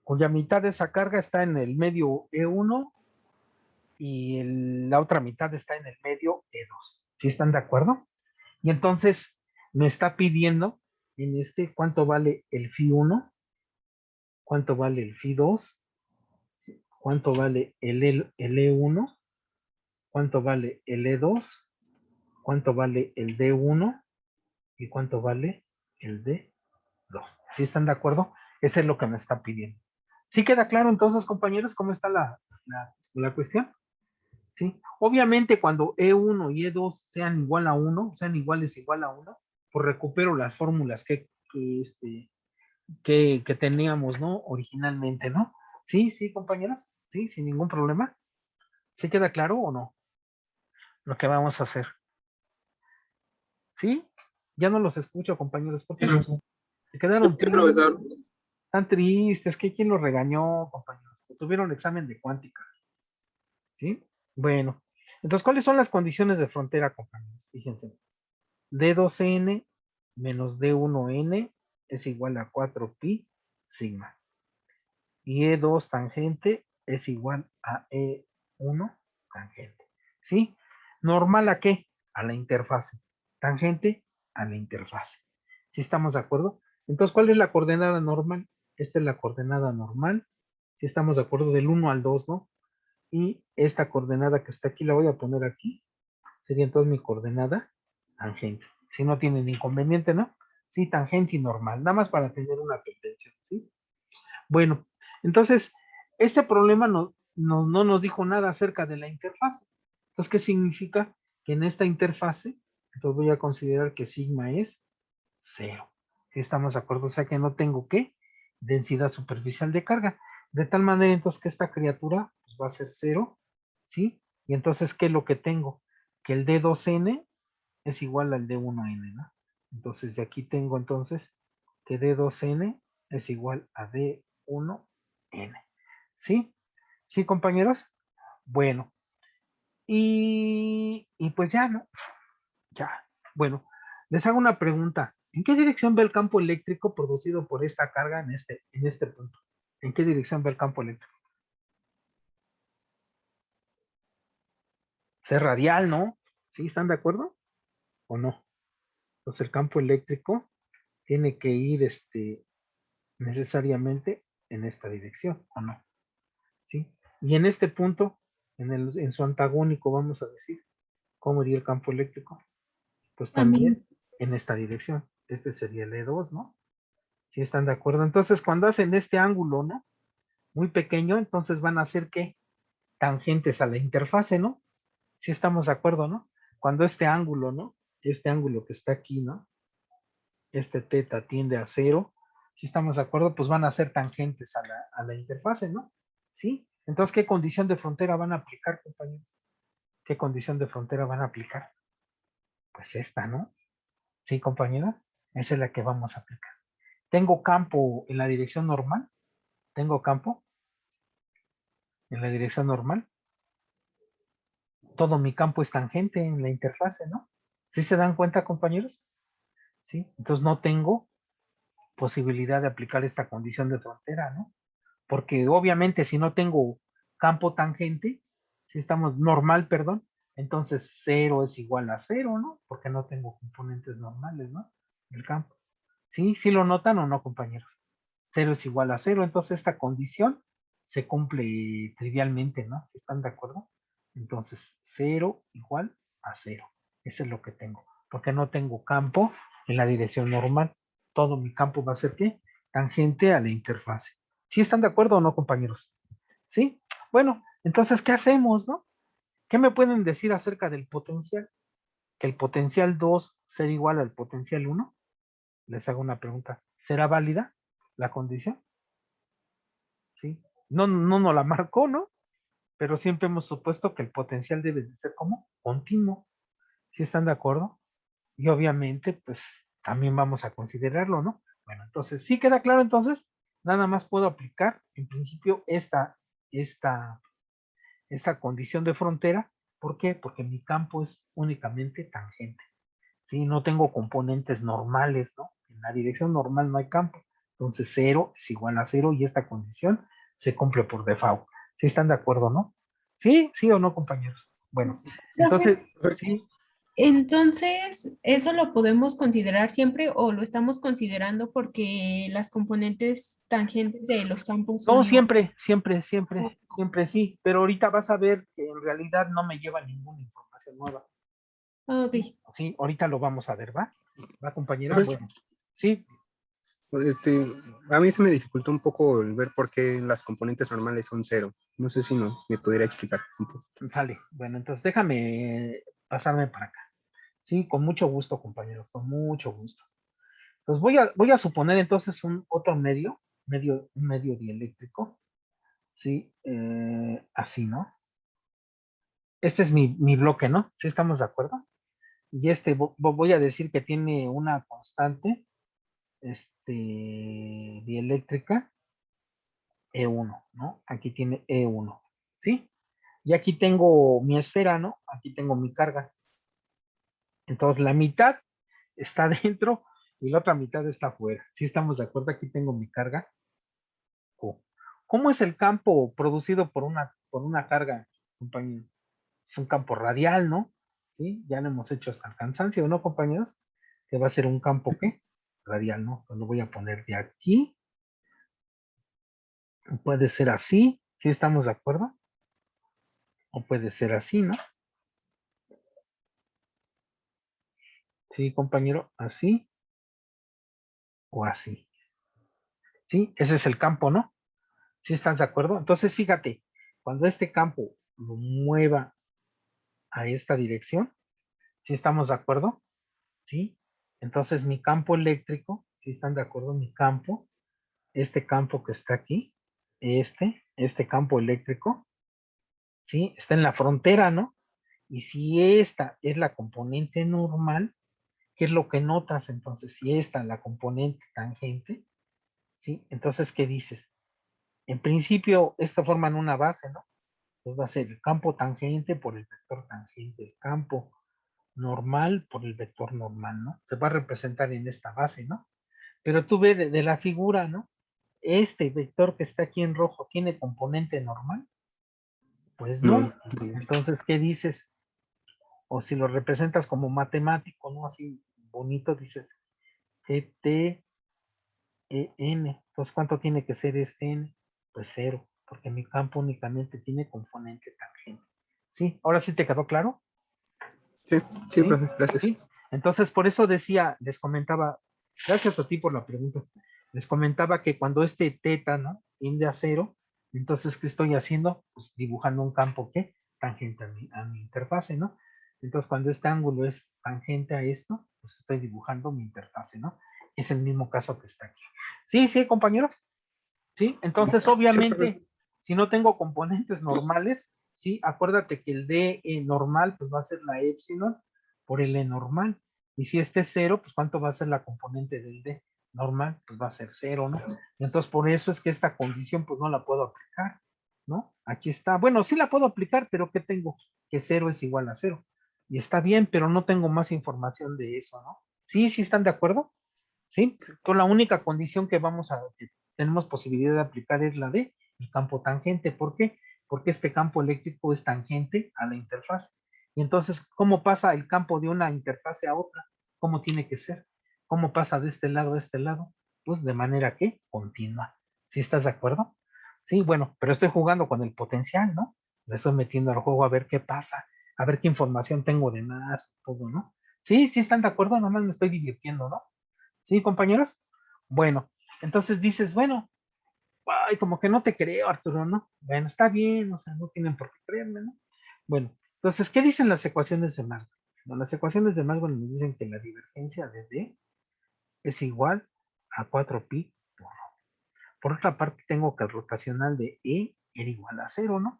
S1: cuya mitad de esa carga está en el medio E1 y la otra mitad está en el medio E2. ¿Sí están de acuerdo? Y entonces me está pidiendo en cuánto vale el Φ1, cuánto vale el Φ2, cuánto vale el E1, cuánto vale el E2, cuánto vale el D1 y cuánto vale el D2. ¿Sí están de acuerdo? Eso es lo que me está pidiendo. ¿Sí queda claro entonces, compañeros, cómo está la cuestión? ¿Sí? Obviamente cuando E1 y E2 sean igual a 1, sean iguales igual a 1, pues recupero las fórmulas que teníamos, ¿no? Originalmente, ¿no? Sí, sí, compañeros, sí, sin ningún problema. ¿Sí queda claro o no? Lo que vamos a hacer. ¿Sí? Ya no los escucho, compañeros, porque se quedaron
S2: Sí, profesor.
S1: tan tristes. ¿Quién los regañó, compañeros? Tuvieron examen de cuántica. ¿Sí? Bueno, entonces, ¿cuáles son las condiciones de frontera, compañeros? Fíjense. D2n menos D1n es igual a 4pi sigma. Y E2 tangente es igual a E1 tangente. ¿Sí? ¿Normal a qué? A la interfase. Tangente a la interfase. ¿Sí estamos de acuerdo? Entonces, ¿cuál es la coordenada normal? Esta es la coordenada normal. Si estamos de acuerdo del 1 al 2, ¿no? Y esta coordenada que está aquí la voy a poner aquí. Sería entonces mi coordenada tangente. Si no tienen inconveniente, ¿no? Sí, tangente y normal. Nada más para tener una tendencia, ¿sí? Bueno, entonces, este problema no nos dijo nada acerca de la interfase. Entonces, ¿qué significa? Que en esta interfase, entonces voy a considerar que sigma es 0. ¿Sí estamos de acuerdo? O sea que no tengo ¿qué? Densidad superficial de carga. De tal manera entonces que esta criatura pues, va a ser 0, ¿sí? Y entonces, ¿qué es lo que tengo? Que el D2n es igual al D1n, ¿no? Entonces, de aquí tengo entonces que D2n es igual a D1n. ¿Sí? ¿Sí, compañeros? Bueno, y pues ya, ¿no? Ya. Bueno, les hago una pregunta. ¿En qué dirección va el campo eléctrico producido por esta carga en este punto? ¿En qué dirección va el campo eléctrico? Es radial, ¿no? ¿Sí? ¿Están de acuerdo? ¿O no? Entonces el campo eléctrico tiene que ir necesariamente en esta dirección, ¿o no? ¿Sí? Y en este punto, en su antagónico, vamos a decir, ¿cómo iría el campo eléctrico? Pues también
S3: También.
S1: en esta dirección. Este sería el E2, ¿no? Si están de acuerdo. Entonces, cuando hacen este ángulo, ¿no? Muy pequeño, entonces van a ser ¿qué? Tangentes a la interfase, ¿no? Si estamos de acuerdo, ¿no? Cuando este ángulo, ¿no? Este ángulo que está aquí, ¿no? Este teta tiende a cero, si estamos de acuerdo, pues van a ser tangentes a la interfase, ¿no? ¿Sí? Entonces, ¿qué condición de frontera van a aplicar, compañeros? ¿Qué condición de frontera van a aplicar? Pues esta, ¿no? ¿Sí, compañera? Esa es la que vamos a aplicar. ¿Tengo campo en la dirección normal? ¿Tengo campo en la dirección normal? Todo mi campo es tangente en la interfase, ¿no? ¿Sí se dan cuenta, compañeros? ¿Sí? Entonces no tengo posibilidad de aplicar esta condición de frontera, ¿no? Porque obviamente si no tengo campo tangente, si estamos normal, perdón, entonces 0 es igual a 0, ¿no? Porque no tengo componentes normales, ¿no? El campo. ¿Sí? ¿Sí lo notan o no, compañeros? 0 es igual a 0, entonces esta condición se cumple trivialmente, ¿no? ¿Están de acuerdo? Entonces 0 igual a 0. Eso es lo que tengo, porque no tengo campo en la dirección normal. Todo mi campo va a ser ¿qué? Tangente a la interfase. ¿Sí están de acuerdo o no, compañeros? ¿Sí? Bueno, entonces, ¿qué hacemos, no? ¿Qué me pueden decir acerca del potencial? Que el potencial 2 será igual al potencial 1. Les hago una pregunta. ¿Será válida la condición? ¿Sí? No, no la marcó, ¿no? Pero siempre hemos supuesto que el potencial debe de ser como continuo. ¿Sí están de acuerdo? Y obviamente, pues también vamos a considerarlo, ¿no? Bueno, entonces, ¿sí queda claro entonces? Nada más puedo aplicar, en principio, esta, esta condición de frontera. ¿Por qué? Porque mi campo es únicamente tangente. ¿Sí? No tengo componentes normales, ¿no? En la dirección normal no hay campo. Entonces, 0 es igual a 0 y esta condición se cumple por default. ¿Sí están de acuerdo, no? ¿Sí? ¿Sí o no, compañeros? Bueno, entonces,
S3: Profe,
S1: sí,
S3: entonces, ¿eso lo podemos considerar siempre o lo estamos considerando porque las componentes tangentes de los campos
S1: no,
S3: son no?
S1: siempre, siempre, siempre, siempre sí, pero ahorita vas a ver que en realidad no me lleva ninguna información nueva.
S3: Ok.
S1: Sí, sí, ahorita lo vamos a ver, ¿va? ¿Va, compañera?
S4: Profe,
S1: Bueno, sí,
S4: Este, a mí se me dificultó un poco el ver por qué las componentes normales son cero. No sé si me pudiera explicar un poco.
S1: sale. Bueno, entonces déjame pasarme para acá. Sí, con mucho gusto, compañero, con mucho gusto. Pues voy a suponer entonces un otro un medio dieléctrico, ¿sí? Así, ¿no? Este es mi bloque, ¿no? ¿Sí estamos de acuerdo? Y voy a decir que tiene una constante, dieléctrica, E1, ¿no? Aquí tiene E1, ¿sí? Y aquí tengo mi esfera, ¿no? Aquí tengo mi carga. Entonces la mitad está dentro y la otra mitad está afuera. ¿Sí estamos de acuerdo? Aquí tengo mi carga. ¿Cómo es el campo producido por una carga, compañero? Es un campo radial, ¿no? ¿Sí? Ya lo hemos hecho hasta el cansancio, ¿no, compañeros? Que va a ser un campo, ¿qué? Radial, ¿no? Lo voy a poner de aquí. Puede ser así, ¿sí estamos de acuerdo? O puede ser así, ¿no? Sí, compañero, así o así. ¿Sí? Ese es el campo, ¿no? ¿Sí estás de acuerdo? Entonces, fíjate, cuando este campo lo mueva a esta dirección, ¿sí estamos de acuerdo? ¿Sí? Entonces mi campo eléctrico, si están de acuerdo, mi campo, este campo que está aquí, este campo eléctrico, ¿sí? Está en la frontera, ¿no? Y si esta es la componente normal, ¿qué es lo que notas entonces? Si esta es la componente tangente, ¿sí? Entonces, ¿qué dices? En principio, esto forman una base, ¿no? Entonces va a ser el campo tangente por el vector tangente, el campo normal por el vector normal, ¿no? Se va a representar en esta base, ¿no? Pero tú ves de la figura, ¿no? Este vector que está aquí en rojo tiene componente normal. Pues no.
S4: No,
S1: Entonces, ¿qué dices? O si lo representas como matemático, ¿no? Así bonito, dices, GT, EN. Entonces, ¿cuánto tiene que ser este N? Pues 0, porque mi campo únicamente tiene componente tangente. ¿Sí? ¿Ahora sí te quedó claro?
S4: Sí, sí,
S1: ¿Sí?
S4: profe, gracias.
S1: ¿Sí? Entonces, por eso decía, les comentaba, gracias a ti por la pregunta, les comentaba que cuando este teta, ¿no? Tiende a 0, entonces, ¿qué estoy haciendo? Pues dibujando un campo que tangente a mi interfase, ¿no? Entonces, cuando este ángulo es tangente a esto, pues estoy dibujando mi interfase, ¿no? Es el mismo caso que está aquí. Sí, sí, compañeros. Sí, entonces,
S4: Sí, profe.
S1: obviamente, si no tengo componentes normales, sí, acuérdate que el D normal, pues va a ser la epsilon por el E normal. Y si este es 0, pues ¿cuánto va a ser la componente del D normal? Pues va a ser 0, ¿no? Y entonces, por eso es que esta condición, pues no la puedo aplicar, ¿no? Aquí está. Bueno, sí la puedo aplicar, pero ¿qué tengo? Que 0 es igual a 0. Y está bien, pero no tengo más información de eso, ¿no? Sí, sí están de acuerdo. ¿Sí? Entonces, la única condición que que tenemos posibilidad de aplicar es la de el campo tangente. ¿Por qué? Porque este campo eléctrico es tangente a la interfaz. Y entonces, ¿cómo pasa el campo de una interfase a otra? ¿Cómo tiene que ser? ¿Cómo pasa de este lado a este lado? Pues de manera que continua. ¿Sí estás de acuerdo? Sí, bueno, pero estoy jugando con el potencial, ¿no? Le estoy metiendo al juego a ver qué pasa, a ver qué información tengo de más, todo, ¿no? Sí, sí están de acuerdo, nomás me estoy divirtiendo, ¿no? ¿Sí, compañeros? Bueno, entonces dices, bueno, ay, como que no te creo, Arturo, ¿no? Bueno, está bien, o sea, no tienen por qué creerme, ¿no? Bueno, entonces, ¿qué dicen las ecuaciones de Maxwell? Bueno, las ecuaciones de Maxwell nos dicen que la divergencia de D es igual a 4pi por rho. Por otra parte, tengo que el rotacional de E era igual a 0, ¿no?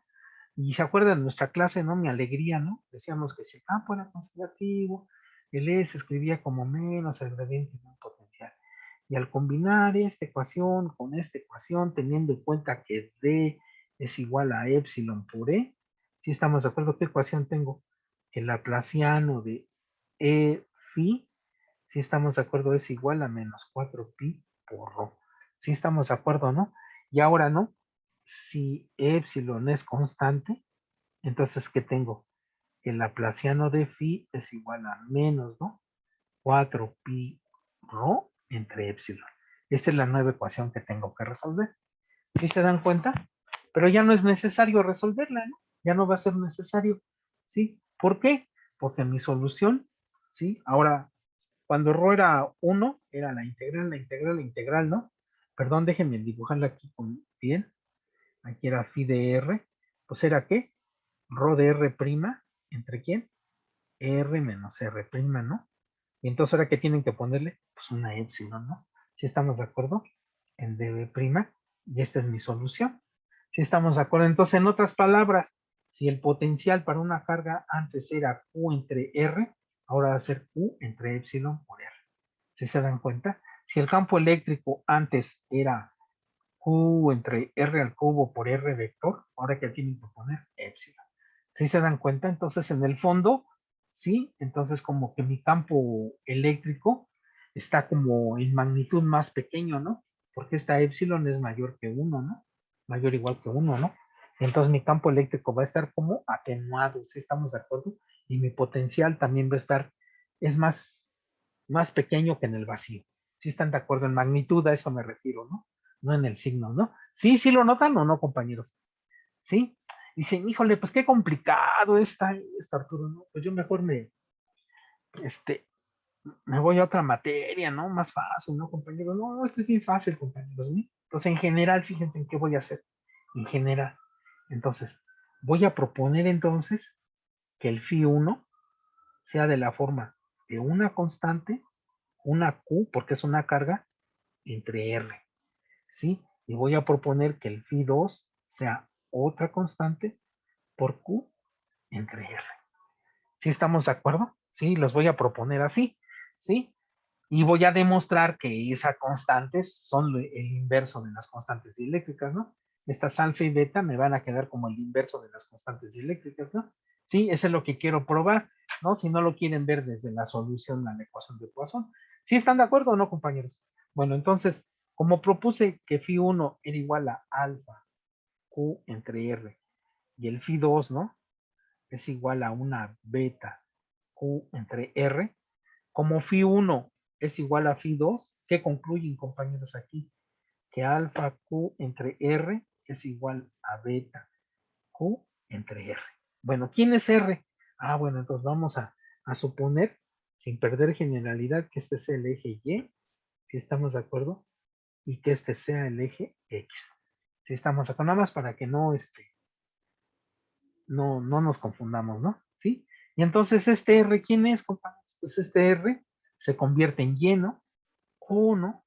S1: Y se acuerdan de nuestra clase, ¿no? Mi alegría, ¿no? Decíamos que si el campo era conservativo, el E se escribía como menos el gradiente de un potencial. Y al combinar esta ecuación con esta ecuación, teniendo en cuenta que D es igual a epsilon por E, si estamos de acuerdo, ¿qué ecuación tengo? El laplaciano de E phi, si estamos de acuerdo, es igual a menos 4pi por rho. Si estamos de acuerdo, ¿no? Y ahora, ¿no? Si epsilon es constante, entonces, ¿qué tengo? El laplaciano de phi es igual a menos, ¿no? 4pi rho entre epsilon. Esta es la nueva ecuación que tengo que resolver. ¿Sí se dan cuenta? Pero ya no es necesario resolverla, ¿no? Ya no va a ser necesario. ¿Sí? ¿Por qué? Porque mi solución, ¿sí? Ahora, cuando rho era 1, era la integral, la integral, la integral, ¿no? Perdón, déjenme dibujarla aquí con bien. Aquí era phi de r. Pues era ¿qué? Rho de r' entre quién? R menos R prima, ¿no? Y entonces ahora que tienen que ponerle, pues una epsilon, ¿no? Si estamos de acuerdo, en db prima, y esta es mi solución. Si estamos de acuerdo, entonces en otras palabras, si el potencial para una carga antes era Q entre R, ahora va a ser Q entre epsilon por R. ¿Sí se dan cuenta? Si el campo eléctrico antes era Q entre R al cubo por R vector, ahora que tienen que poner epsilon. ¿Sí se dan cuenta? Entonces, en el fondo, sí, entonces como que mi campo eléctrico está como en magnitud más pequeño, ¿no? Porque esta epsilon es mayor que 1, ¿no? Mayor o igual que 1, ¿no? Entonces mi campo eléctrico va a estar como atenuado, ¿sí estamos de acuerdo? Y mi potencial también va a estar, es más pequeño que en el vacío. ¿Sí están de acuerdo? En magnitud a eso me refiero, ¿no? No en el signo, ¿no? Sí, sí lo notan o no, compañeros. ¿Sí? Dicen, híjole, pues qué complicado está esto, Arturo, ¿no? Pues yo mejor este, me voy a otra materia, ¿no? Más fácil, ¿no, compañeros? No, esto es bien fácil, compañeros, ¿no? Entonces, en general, fíjense en qué voy a hacer. En general. Entonces, voy a proponer entonces que el phi 1 sea de la forma de una constante, una Q, porque es una carga, entre R, ¿sí? Y voy a proponer que el phi 2 sea otra constante por Q entre R. ¿Sí estamos de acuerdo? Sí, los voy a proponer así, ¿sí? Y voy a demostrar que esas constantes son el inverso de las constantes dieléctricas, ¿no? Estas alfa y beta me van a quedar como el inverso de las constantes dieléctricas, ¿no? Sí, eso es lo que quiero probar, ¿no? Si no lo quieren ver desde la solución a la ecuación de Poisson. ¿Sí están de acuerdo o no, compañeros? Bueno, entonces, como propuse que phi 1 era igual a alfa Q entre R y el phi 2, ¿no? Es igual a una beta Q entre R, como phi 1 es igual a phi 2. ¿Qué concluyen, compañeros, aquí? Que alfa Q entre R es igual a beta Q entre R. Bueno, ¿quién es R? Ah, bueno, entonces vamos a suponer, sin perder generalidad, que este sea el eje Y, si estamos de acuerdo, y que este sea el eje X. Si estamos de acuerdo, nada más para que no, no nos confundamos, ¿no? ¿Sí? Y entonces este R, ¿quién es, compañeros? Pues este R se convierte en Y, ¿no? 1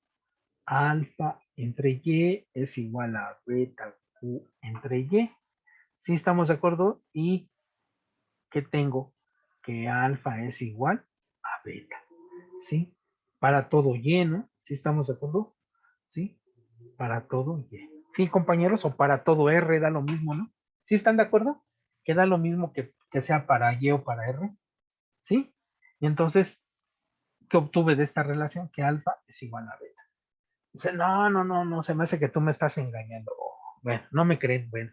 S1: alfa entre Y es igual a beta Q entre Y. ¿Sí estamos de acuerdo? Y que tengo que alfa es igual a beta. ¿Sí? Para todo Y, ¿no? ¿Sí estamos de acuerdo? ¿Sí? Para todo Y. ¿Sí, compañeros? O para todo R da lo mismo, ¿no? ¿Sí están de acuerdo? Que da lo mismo que sea para Y o para R. ¿Sí? Y entonces, ¿qué obtuve de esta relación? Que alfa es igual a beta. Dice, no, se me hace que tú me estás engañando. Bueno, no me creen. Bueno,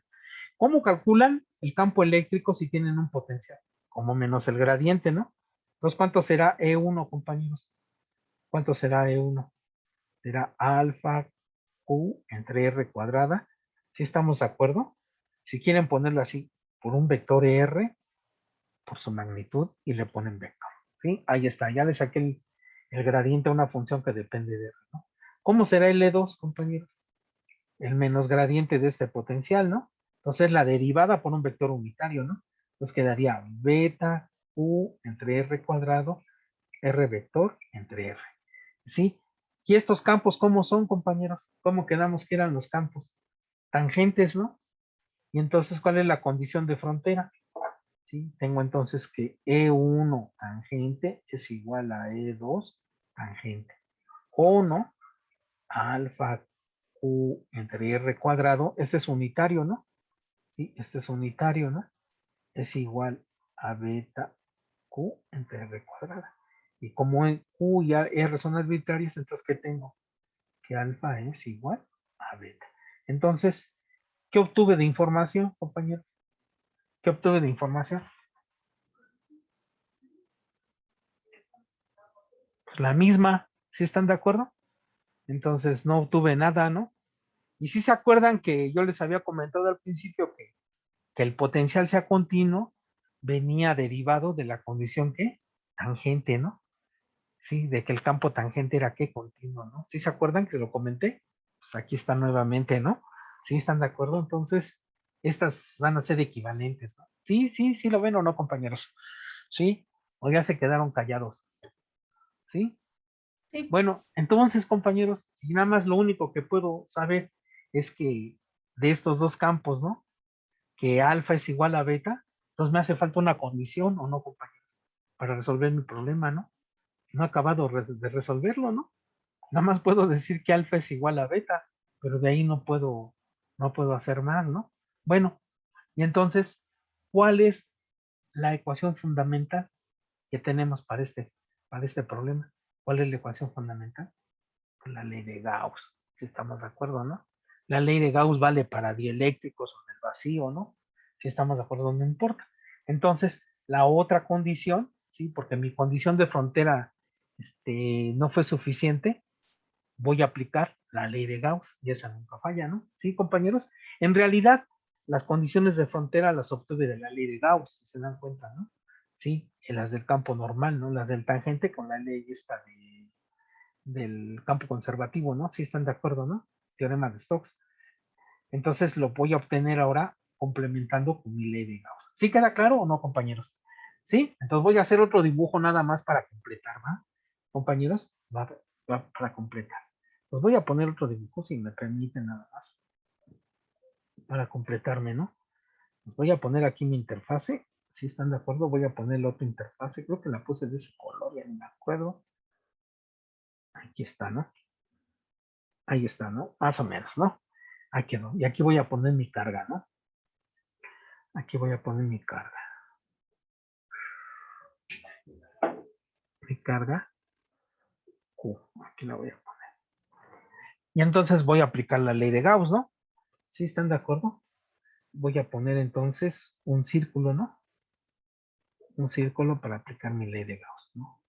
S1: ¿cómo calculan el campo eléctrico si tienen un potencial? Como menos el gradiente, ¿no? Entonces, ¿cuánto será E1, compañeros? ¿Cuánto será E1? Será alfa Q entre R cuadrada. ¿Sí estamos de acuerdo? Si quieren ponerlo así, por un vector R, por su magnitud, y le ponen vector. ¿Sí? Ahí está, ya le saqué el gradiente a una función que depende de R, ¿no? ¿Cómo será el E2, compañeros? El menos gradiente de este potencial, ¿no? Entonces la derivada por un vector unitario, ¿no? Entonces quedaría beta Q entre R cuadrado, R vector entre R. ¿Sí? ¿Y estos campos cómo son, compañeros? ¿Cómo quedamos que eran los campos? Tangentes, ¿no? Y entonces, ¿cuál es la condición de frontera? ¿Sí? Tengo entonces que E1 tangente es igual a E2 tangente. O no, alfa Q entre R cuadrado, este es unitario, ¿no? Sí, este es unitario, ¿no? Es igual a beta Q entre R cuadrada. Y como en Q y R son arbitrarias, entonces, ¿qué tengo? Que alfa es igual a beta. Entonces, ¿qué obtuve de información, compañero? ¿Qué obtuve de información? Pues la misma, ¿sí están de acuerdo? Entonces, no obtuve nada, ¿no? Y si se acuerdan que yo les había comentado al principio que el potencial sea continuo, venía derivado de la condición que tangente, ¿no? Sí, de que el campo tangente era que continuo, ¿no? ¿Sí se acuerdan que lo comenté? Pues aquí está nuevamente, ¿no? ¿Sí están de acuerdo? Entonces, estas van a ser equivalentes, ¿no? Sí, lo ven o no, compañeros. ¿Sí? O ya se quedaron callados. ¿Sí?
S3: Sí,
S1: Bueno, entonces, compañeros, si nada más lo único que puedo saber es que de estos dos campos, ¿no? Que alfa es igual a beta, entonces me hace falta una condición, ¿o no, compañero? Para resolver mi problema, ¿no? No he acabado de resolverlo, ¿no? Nada más puedo decir que alfa es igual a beta, pero de ahí no puedo hacer más, ¿no? Bueno, y entonces, ¿cuál es la ecuación fundamental que tenemos para este problema? ¿Cuál es la ecuación fundamental? Pues la ley de Gauss, si estamos de acuerdo, ¿no? La ley de Gauss vale para dieléctricos o en el vacío, ¿no? Si estamos de acuerdo, no importa. Entonces, la otra condición, ¿sí? Porque mi condición de frontera no fue suficiente, voy a aplicar la ley de Gauss y esa nunca falla, ¿no? Sí, compañeros. En realidad, las condiciones de frontera las obtuve de la ley de Gauss, si se dan cuenta, ¿no? Sí, en las del campo normal, ¿no? Las del tangente con la ley esta del campo conservativo, ¿no? Si están de acuerdo, ¿no? Teorema de Stokes. Entonces lo voy a obtener ahora complementando con mi ley de Gauss. ¿Sí queda claro o no, compañeros? ¿Sí? Entonces voy a hacer otro dibujo nada más para completar, ¿va? Compañeros, va para completar. Pues voy a poner otro dibujo, si me permiten nada más, para completarme, ¿no? Pues voy a poner aquí mi interfase. Si están de acuerdo, voy a poner la otra interfase. Creo que la puse de ese color, ya no me acuerdo. Aquí está, ¿no? Ahí está, ¿no? Más o menos, ¿no? Aquí quedó. Y aquí voy a poner mi carga, ¿no? Aquí voy a poner mi carga. Mi carga Q. Aquí la voy a poner. Y entonces voy a aplicar la ley de Gauss, ¿no? ¿Sí están de acuerdo? Voy a poner entonces un círculo, ¿no? Un círculo para aplicar mi ley de Gauss, ¿no?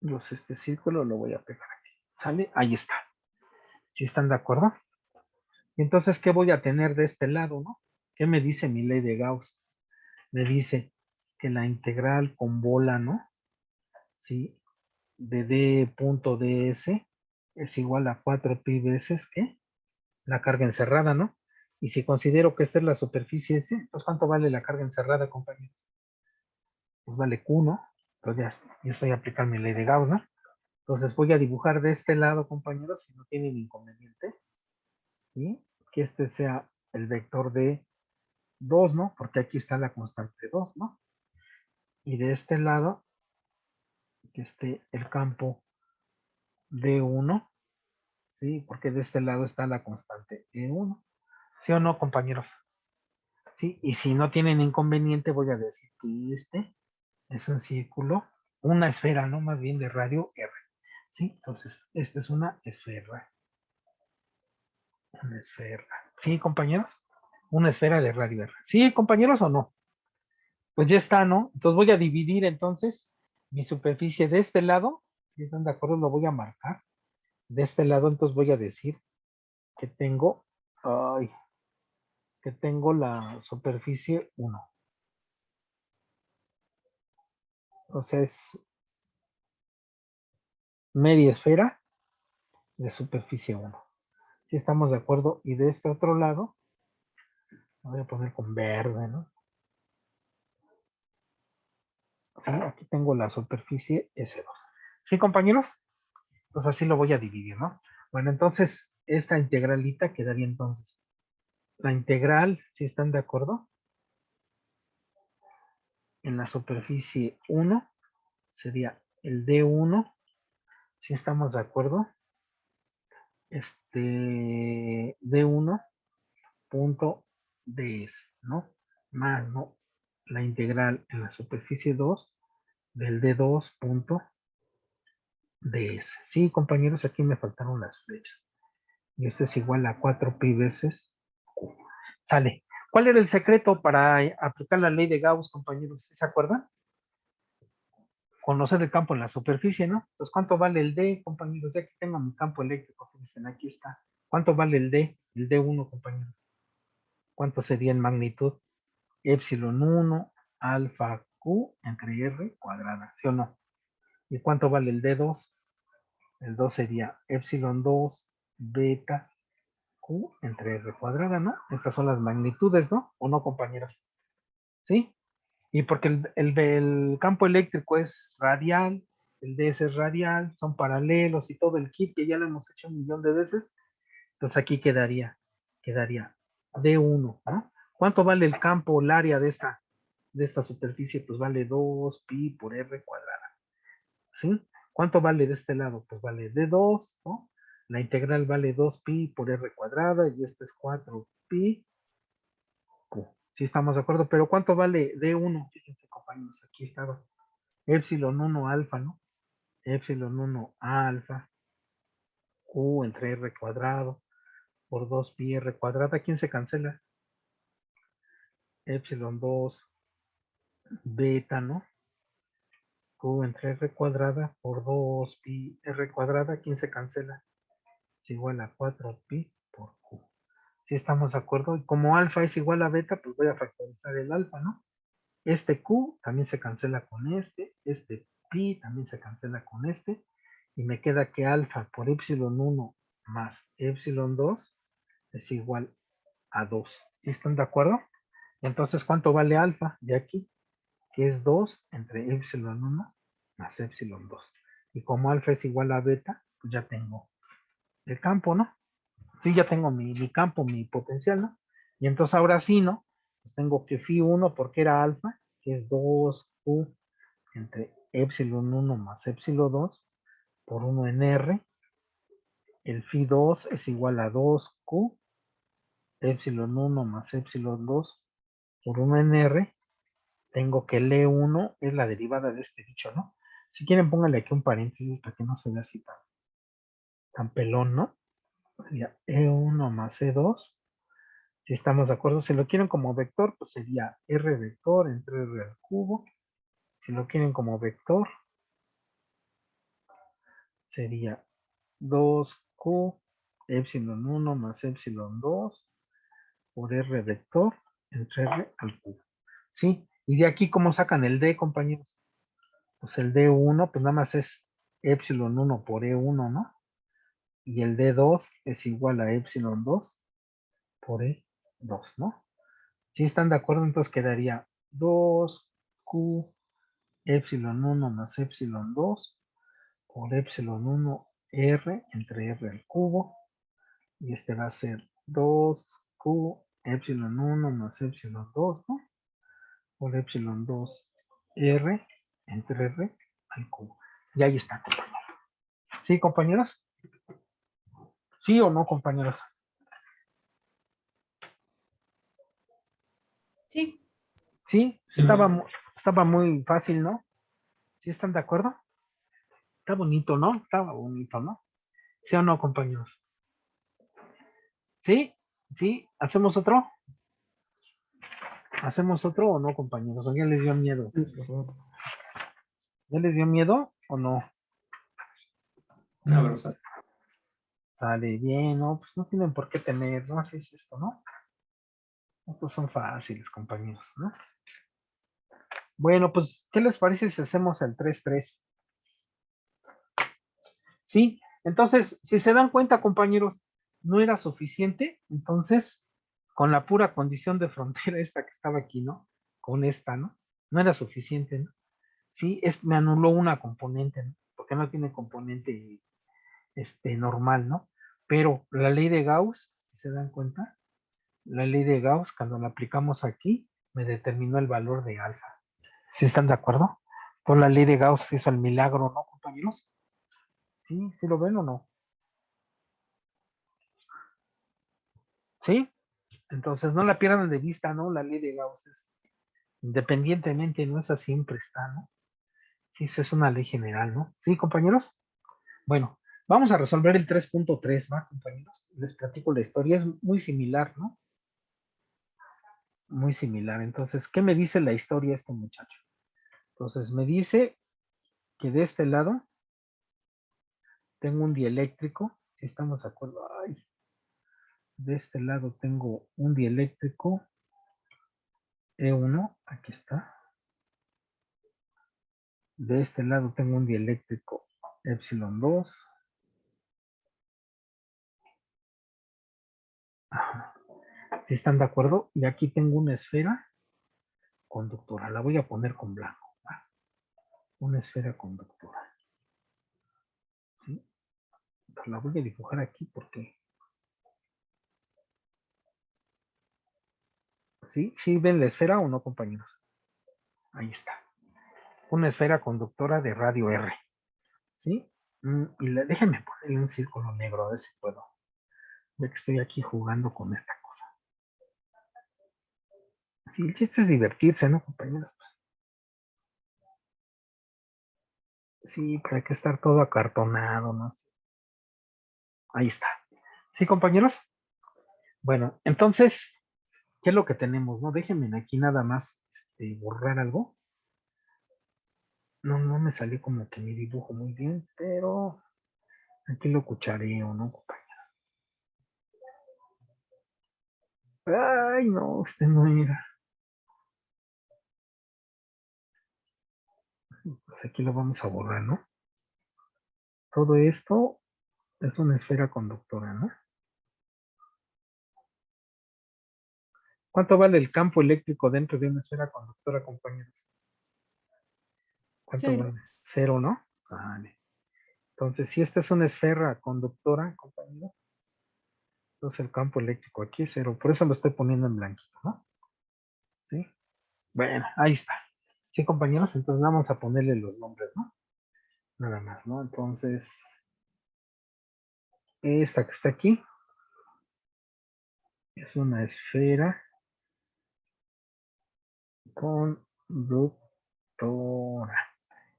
S1: Entonces este círculo lo voy a pegar aquí. ¿Sale? Ahí está. ¿Sí están de acuerdo? Y entonces, ¿qué voy a tener de este lado, no? ¿Qué me dice mi ley de Gauss? Me dice que la integral con bola, ¿no? ¿Sí? De d punto ds es igual a 4pi veces, ¿qué? La carga encerrada, ¿no? Y si considero que esta es la superficie S, entonces ¿cuánto vale la carga encerrada, compañero? Pues vale Q, ¿no? Entonces ya estoy aplicando mi ley de Gauss, ¿no? Entonces voy a dibujar de este lado, compañeros, si no tienen inconveniente, ¿sí? Que este sea el vector de 2, ¿no? Porque aquí está la constante 2, ¿no? Y de este lado, que esté el campo D1, ¿sí? Porque de este lado está la constante E1. ¿Sí o no, compañeros? ¿Sí? Y si no tienen inconveniente, voy a decir que este es un círculo, una esfera, ¿no? Más bien de radio R. ¿Sí? Entonces, esta es una esfera. Una esfera. ¿Sí, compañeros? Una esfera de radio R. ¿Sí, compañeros, o no? Pues ya está, ¿no? Entonces voy a dividir entonces mi superficie de este lado. Si están de acuerdo, lo voy a marcar. De este lado, entonces voy a decir que tengo, ay, que tengo la superficie 1. O sea, es media esfera de superficie 1. Si estamos de acuerdo. Y de este otro lado, lo voy a poner con verde, ¿no? Sí, aquí tengo la superficie S2. ¿Sí, compañeros? Pues así lo voy a dividir, ¿no? Bueno, entonces, esta integralita quedaría entonces. La integral, si están de acuerdo, en la superficie 1 sería el D1, si estamos de acuerdo, D1 punto ds, ¿no? Más, ¿no? La integral en la superficie 2 del D2 punto ds. Sí, compañeros, aquí me faltaron las flechas. Y este es igual a 4pi veces Q. Sale. ¿Cuál era el secreto para aplicar la ley de Gauss, compañeros? ¿Sí se acuerdan? Conocer el campo en la superficie, ¿no? Entonces, ¿cuánto vale el D, compañeros? Ya que tengo mi campo eléctrico, fíjense, aquí está. ¿Cuánto vale el D? El D1, compañeros. ¿Cuánto sería en magnitud? Epsilon 1 alfa Q entre R cuadrada, ¿sí o no? ¿Y cuánto vale el D2? El 2 sería epsilon 2 beta Q entre R cuadrada, ¿no? Estas son las magnitudes, ¿no? ¿O no, compañeros? ¿Sí? Y porque el campo eléctrico es radial, el DS es radial, son paralelos y todo el kit que ya lo hemos hecho 1.000.000 de veces, entonces aquí quedaría D1, ¿no? ¿Cuánto vale el campo, el área de esta superficie? Pues vale 2 pi por R cuadrada, ¿sí? ¿Cuánto vale de este lado? Pues vale D2, ¿no? La integral vale 2 pi por R cuadrada y este es 4 pi. Sí estamos de acuerdo, pero ¿cuánto vale D1? Fíjense, compañeros, aquí estaba. Epsilon 1 alfa, ¿no? Epsilon 1 alfa, Q entre R cuadrado, por 2 pi R cuadrada. ¿Quién se cancela? Epsilon 2 beta, ¿no? Q entre R cuadrada por 2 pi R cuadrada. ¿Quién se cancela? Es igual a 4 pi por Q. Si estamos de acuerdo, y como alfa es igual a beta, pues voy a factorizar el alfa, ¿no? Este Q también se cancela con este pi también se cancela con y me queda que alfa por epsilon 1 más epsilon 2 es igual a 2. ¿Sí están de acuerdo? Entonces, ¿cuánto vale alfa de aquí? Que es 2 entre epsilon 1 más epsilon 2. Y como alfa es igual a beta, pues ya tengo el campo, ¿no? Sí, ya tengo mi campo, mi potencial, ¿no? Y entonces ahora sí, ¿no? Pues tengo que phi 1 porque era alfa, que es 2Q entre epsilon 1 más epsilon 2 por 1 en R. El phi 2 es igual a 2Q epsilon 1 más epsilon 2 por 1 en R. Tengo que el E1 es la derivada de este dicho, ¿no? Si quieren, pónganle aquí un paréntesis para que no se vea así tan pelón, ¿no? Sería E1 más E2. Si estamos de acuerdo, si lo quieren como vector, pues sería R vector entre R al cubo. Si lo quieren como vector, sería 2Q epsilon 1 más epsilon 2 por R vector entre R al cubo. ¿Sí? Y de aquí, ¿cómo sacan el D, compañeros? Pues el D1, pues nada más es epsilon 1 por E1, ¿no? Y el D2 es igual a epsilon 2 por E2, ¿no? Si están de acuerdo, entonces quedaría 2Q epsilon 1 más epsilon 2 por epsilon 1 R entre R al cubo. Y este va a ser 2Q epsilon 1 más epsilon 2, ¿no? Por epsilon 2 R entre R al cubo. Y ahí está, compañeros. ¿Sí, compañeros? ¿Sí o no, compañeros?
S3: Sí,
S1: Sí, estaba muy fácil, ¿no? ¿Sí están de acuerdo? Está bonito, ¿no? Estaba bonito, ¿no? ¿Sí o no, compañeros? ¿Sí? ¿Sí? ¿Hacemos otro? ¿Hacemos otro o no, compañeros? ¿O ya les dio miedo? ¿Ya les dio miedo o no?
S2: No, pero, o sea,
S1: Sale bien, ¿no? Pues no tienen por qué temer, ¿no? Así es esto, ¿no? Estos son fáciles, compañeros, ¿no? Bueno, pues, ¿qué les parece si hacemos el 3-3? ¿Sí? Entonces, si se dan cuenta, compañeros, no era suficiente, entonces, con la pura condición de frontera esta que estaba aquí, ¿no? Con esta, ¿no? No era suficiente, ¿no? Sí, me anuló una componente, ¿no? Porque no tiene componente normal, ¿no? Pero la ley de Gauss, si se dan cuenta, la ley de Gauss, cuando la aplicamos aquí, me determinó el valor de alfa. ¿Sí están de acuerdo? Por la ley de Gauss hizo el milagro, ¿no, compañeros? ¿Sí? ¿Sí lo ven o no? ¿Sí? Entonces, no la pierdan de vista, ¿no? La ley de Gauss es independientemente, ¿no? Esa siempre está, ¿no? Sí, esa es una ley general, ¿no? ¿Sí, compañeros? Bueno, vamos a resolver el 3.3, ¿va, compañeros? Les platico la historia, es muy similar, ¿no? Muy similar. Entonces, ¿qué me dice la historia este muchacho? Entonces, me dice que de este lado tengo un dieléctrico, si estamos de acuerdo, ay, de este lado tengo un dieléctrico E1, aquí está. De este lado tengo un dieléctrico epsilon 2. Ajá. Si están de acuerdo, y aquí tengo una esfera conductora, la voy a poner con blanco. ¿Va? Una esfera conductora. ¿Sí? Pues la voy a dibujar aquí porque. ¿Sí? ¿Sí ven la esfera o no, compañeros? Ahí está. Una esfera conductora de radio R. ¿Sí? Y déjenme ponerle un círculo negro, a ver si puedo. Ya que estoy aquí jugando con esta cosa. Sí, el chiste es divertirse, ¿no, compañeros? Sí, pero hay que estar todo acartonado, ¿no? Ahí está. ¿Sí, compañeros? Bueno, entonces, ¿qué es lo que tenemos, no? Déjenme aquí nada más borrar algo. No me salió como que mi dibujo muy bien, pero aquí lo cuchareo, ¿no, compañero? Ay, no, no era. Pues aquí lo vamos a borrar, ¿no? Todo esto es una esfera conductora, ¿no? ¿Cuánto vale el campo eléctrico dentro de una esfera conductora, compañeros? ¿Cuánto
S3: 0.
S1: vale? Cero, ¿no? Vale. Entonces, si esta es una esfera conductora, compañeros, entonces el campo eléctrico aquí es cero. Por eso lo estoy poniendo en blanquito, ¿no? ¿Sí? Bueno, ahí está. Sí, compañeros, entonces vamos a ponerle los nombres, ¿no? Nada más, ¿no? Entonces, esta que está aquí es una esfera conductora.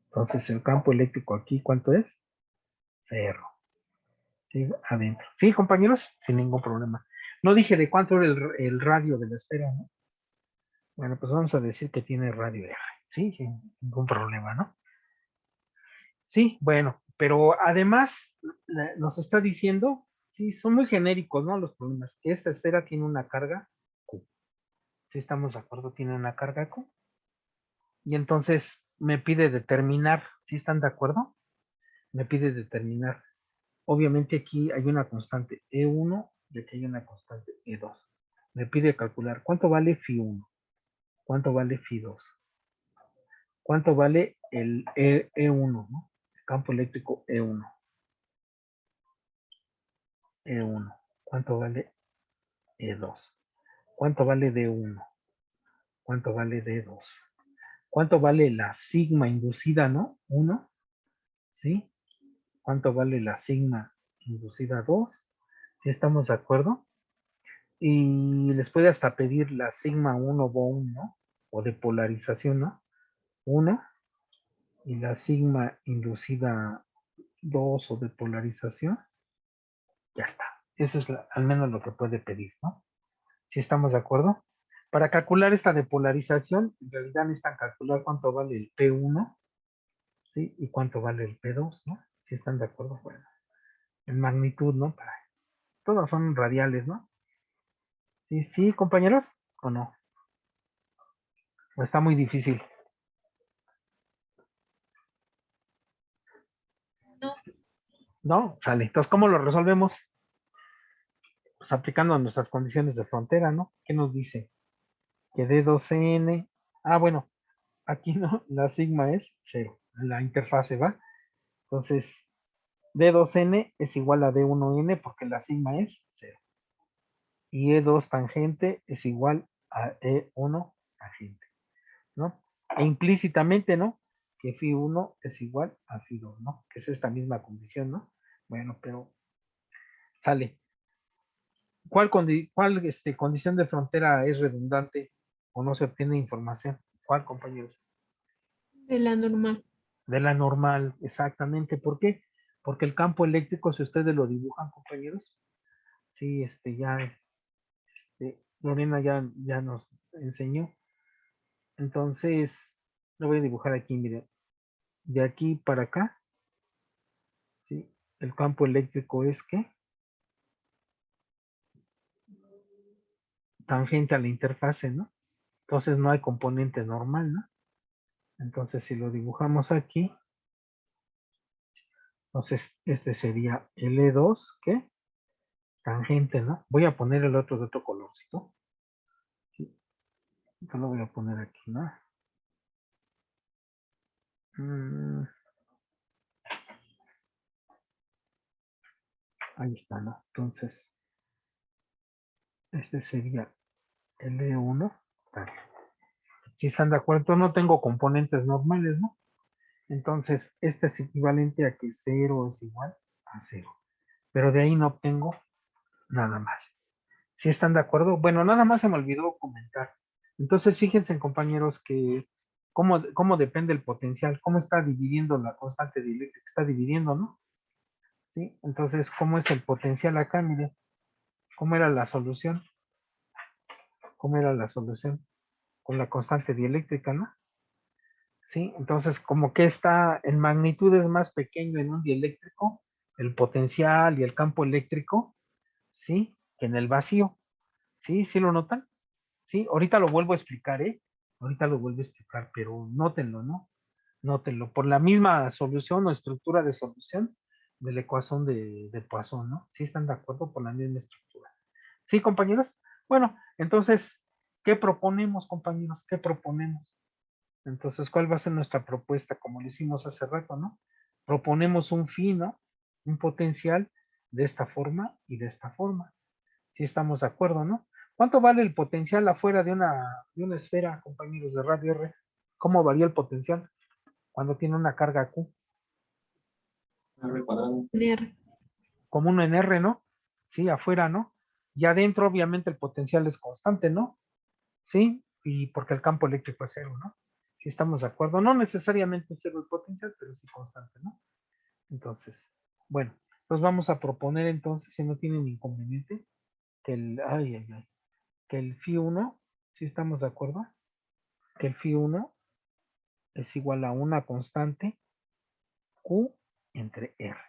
S1: Entonces, el campo eléctrico aquí, ¿cuánto es? Cero. ¿Sí? Adentro. ¿Sí, compañeros? Sin ningún problema. No dije de cuánto era el radio de la esfera, ¿no? Bueno, pues vamos a decir que tiene radio R. Sí, sin ningún problema, ¿no? Sí, bueno, Pero además nos está diciendo, sí, son muy genéricos, ¿no? Los problemas, que esta esfera tiene una carga Q. Si estamos de acuerdo, tiene una carga Q. Y entonces me pide determinar, ¿sí están de acuerdo? Me pide determinar. Obviamente aquí hay una constante E1 y aquí hay una constante E2. Me pide calcular cuánto vale Φ1, cuánto vale Φ2, cuánto vale el E1, ¿no? El campo eléctrico E1. E1. ¿Cuánto vale E2? ¿Cuánto vale D1? ¿Cuánto vale D2? ¿Cuánto vale la sigma inducida, no? 1, ¿sí? ¿Cuánto vale la sigma inducida 2? ¿Sí estamos de acuerdo? Y les puede hasta pedir la sigma 1 Bohm, ¿no? O de polarización, ¿no? 1 y la sigma inducida 2 o de polarización. Ya está. Eso es al menos lo que puede pedir, ¿no? ¿Sí estamos de acuerdo? Para calcular esta depolarización, en realidad necesitan calcular cuánto vale el P1, ¿sí? Y cuánto vale el P2, ¿no? ¿Sí están de acuerdo? Bueno, en magnitud, ¿no? Todas son radiales, ¿no? ¿Sí, sí, compañeros? ¿O no? ¿O está muy difícil?
S3: No.
S1: ¿No? Sale. Entonces, ¿cómo lo resolvemos? Pues aplicando nuestras condiciones de frontera, ¿no? ¿Qué nos dice? Que D2N, bueno, aquí no, la sigma es 0, la interfase, ¿va? Entonces, D2N es igual a D1N porque la sigma es 0. Y E2 tangente es igual a E1 tangente, ¿no? E implícitamente, ¿no? Que Φ1 es igual a Φ2, ¿no? Que es esta misma condición, ¿no? Bueno, pero sale. ¿Cuál condición de frontera es redundante o no se obtiene información? ¿Cuál, compañeros?
S3: De la normal.
S1: De la normal, exactamente. ¿Por qué? Porque el campo eléctrico, si ustedes lo dibujan, compañeros, sí, Lorena ya nos enseñó. Entonces, lo voy a dibujar aquí, miren. De aquí para acá, ¿sí? El campo eléctrico es ¿qué? Tangente a la interfase, ¿no? Entonces no hay componente normal, ¿no? Entonces, si lo dibujamos aquí, entonces este sería L2, ¿qué? Tangente, ¿no? Voy a poner el otro de otro colorcito. ¿Sí? Yo lo voy a poner aquí, ¿no? Ahí está, ¿no? Entonces, este sería L1. Vale. Si están de acuerdo, no tengo componentes normales, ¿no? Entonces, este es equivalente a que 0 es igual a 0. Pero de ahí no obtengo nada más. ¿Sí están de acuerdo? Bueno, nada más se me olvidó comentar. Entonces, fíjense, compañeros, que cómo depende el potencial, cómo está dividiendo la constante dieléctrica, está dividiendo, ¿no? ¿Sí? Entonces, ¿cómo es el potencial acá? Mire, ¿cómo era la solución? ¿Cómo era la solución? Con la constante dieléctrica, ¿no? ¿Sí? Entonces, como que está en magnitudes más pequeño en un dieléctrico, el potencial y el campo eléctrico, ¿sí? Que en el vacío. ¿Sí? ¿Sí lo notan? ¿Sí? Ahorita lo vuelvo a explicar, ¿eh? Ahorita lo vuelvo a explicar, pero nótenlo, ¿no? Nótenlo. Por la misma solución o estructura de solución de la ecuación de Poisson, ¿no? ¿Sí están de acuerdo por la misma estructura? ¿Sí, compañeros? Bueno, entonces, ¿qué proponemos, compañeros? ¿Qué proponemos? Entonces, ¿cuál va a ser nuestra propuesta? Como lo hicimos hace rato, ¿no? Proponemos un fin, ¿no? Un potencial de esta forma y de esta forma. Si estamos de acuerdo, ¿no? ¿Cuánto vale el potencial afuera de una esfera, compañeros de radio R? ¿Cómo varía el potencial cuando tiene una carga Q?
S2: R cuadrado.
S3: R.
S1: Como uno en R, ¿no? Sí, afuera, ¿no? Y adentro, obviamente, el potencial es constante, ¿no? Sí, y porque el campo eléctrico es cero, ¿no? Si estamos de acuerdo, no necesariamente cero el potencial, pero sí constante, ¿no? Entonces, bueno, pues vamos a proponer entonces, si no tienen inconveniente, que el Φ1, si estamos de acuerdo, que el Φ1 es igual a una constante Q entre R.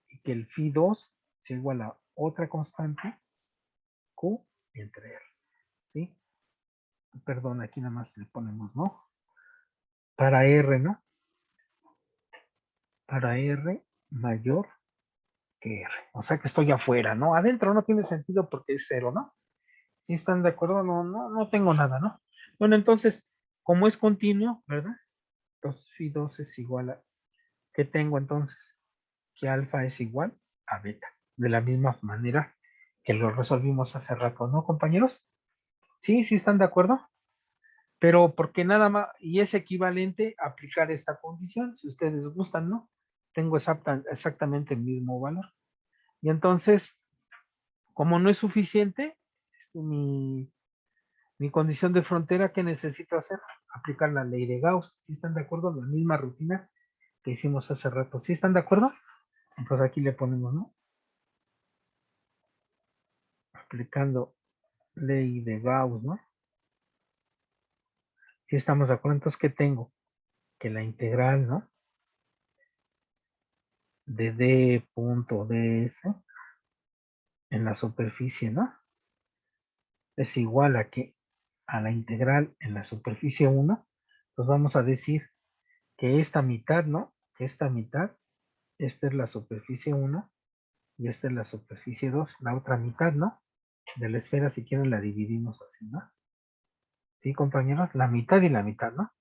S1: Y que el phi 2 sea igual a otra constante Q entre R. ¿Sí? Perdón, aquí nada más le ponemos, ¿no? Para R, ¿no? Para R mayor que R. O sea que estoy afuera, ¿no? Adentro no tiene sentido porque es 0, ¿no? ¿Sí están de acuerdo? No tengo nada, ¿no? Bueno, entonces, como es continuo, ¿verdad? Entonces, phi 2 es igual a... ¿Qué tengo entonces? Que alfa es igual a beta. De la misma manera que lo resolvimos hace rato, ¿no, compañeros? Sí, sí están de acuerdo. Pero porque nada más, y es equivalente a aplicar esta condición, si ustedes gustan, ¿no? Tengo exactamente el mismo valor. Y entonces, como no es suficiente, mi condición de frontera, ¿qué necesito hacer? Aplicar la ley de Gauss. ¿Sí están de acuerdo? La misma rutina que hicimos hace rato. ¿Sí están de acuerdo? Pues aquí le ponemos, ¿no? Aplicando ley de Gauss, ¿no? Si estamos de acuerdo, entonces, ¿qué tengo? Que la integral, ¿no? De d punto ds en la superficie, ¿no? Es igual a que a la integral en la superficie 1, pues vamos a decir que esta mitad, ¿no? Que esta mitad, esta es la superficie 1 y esta es la superficie 2, la otra mitad, ¿no? De la esfera, si quieren, la dividimos así, ¿no? ¿Sí, compañeros? La mitad y la mitad, ¿no?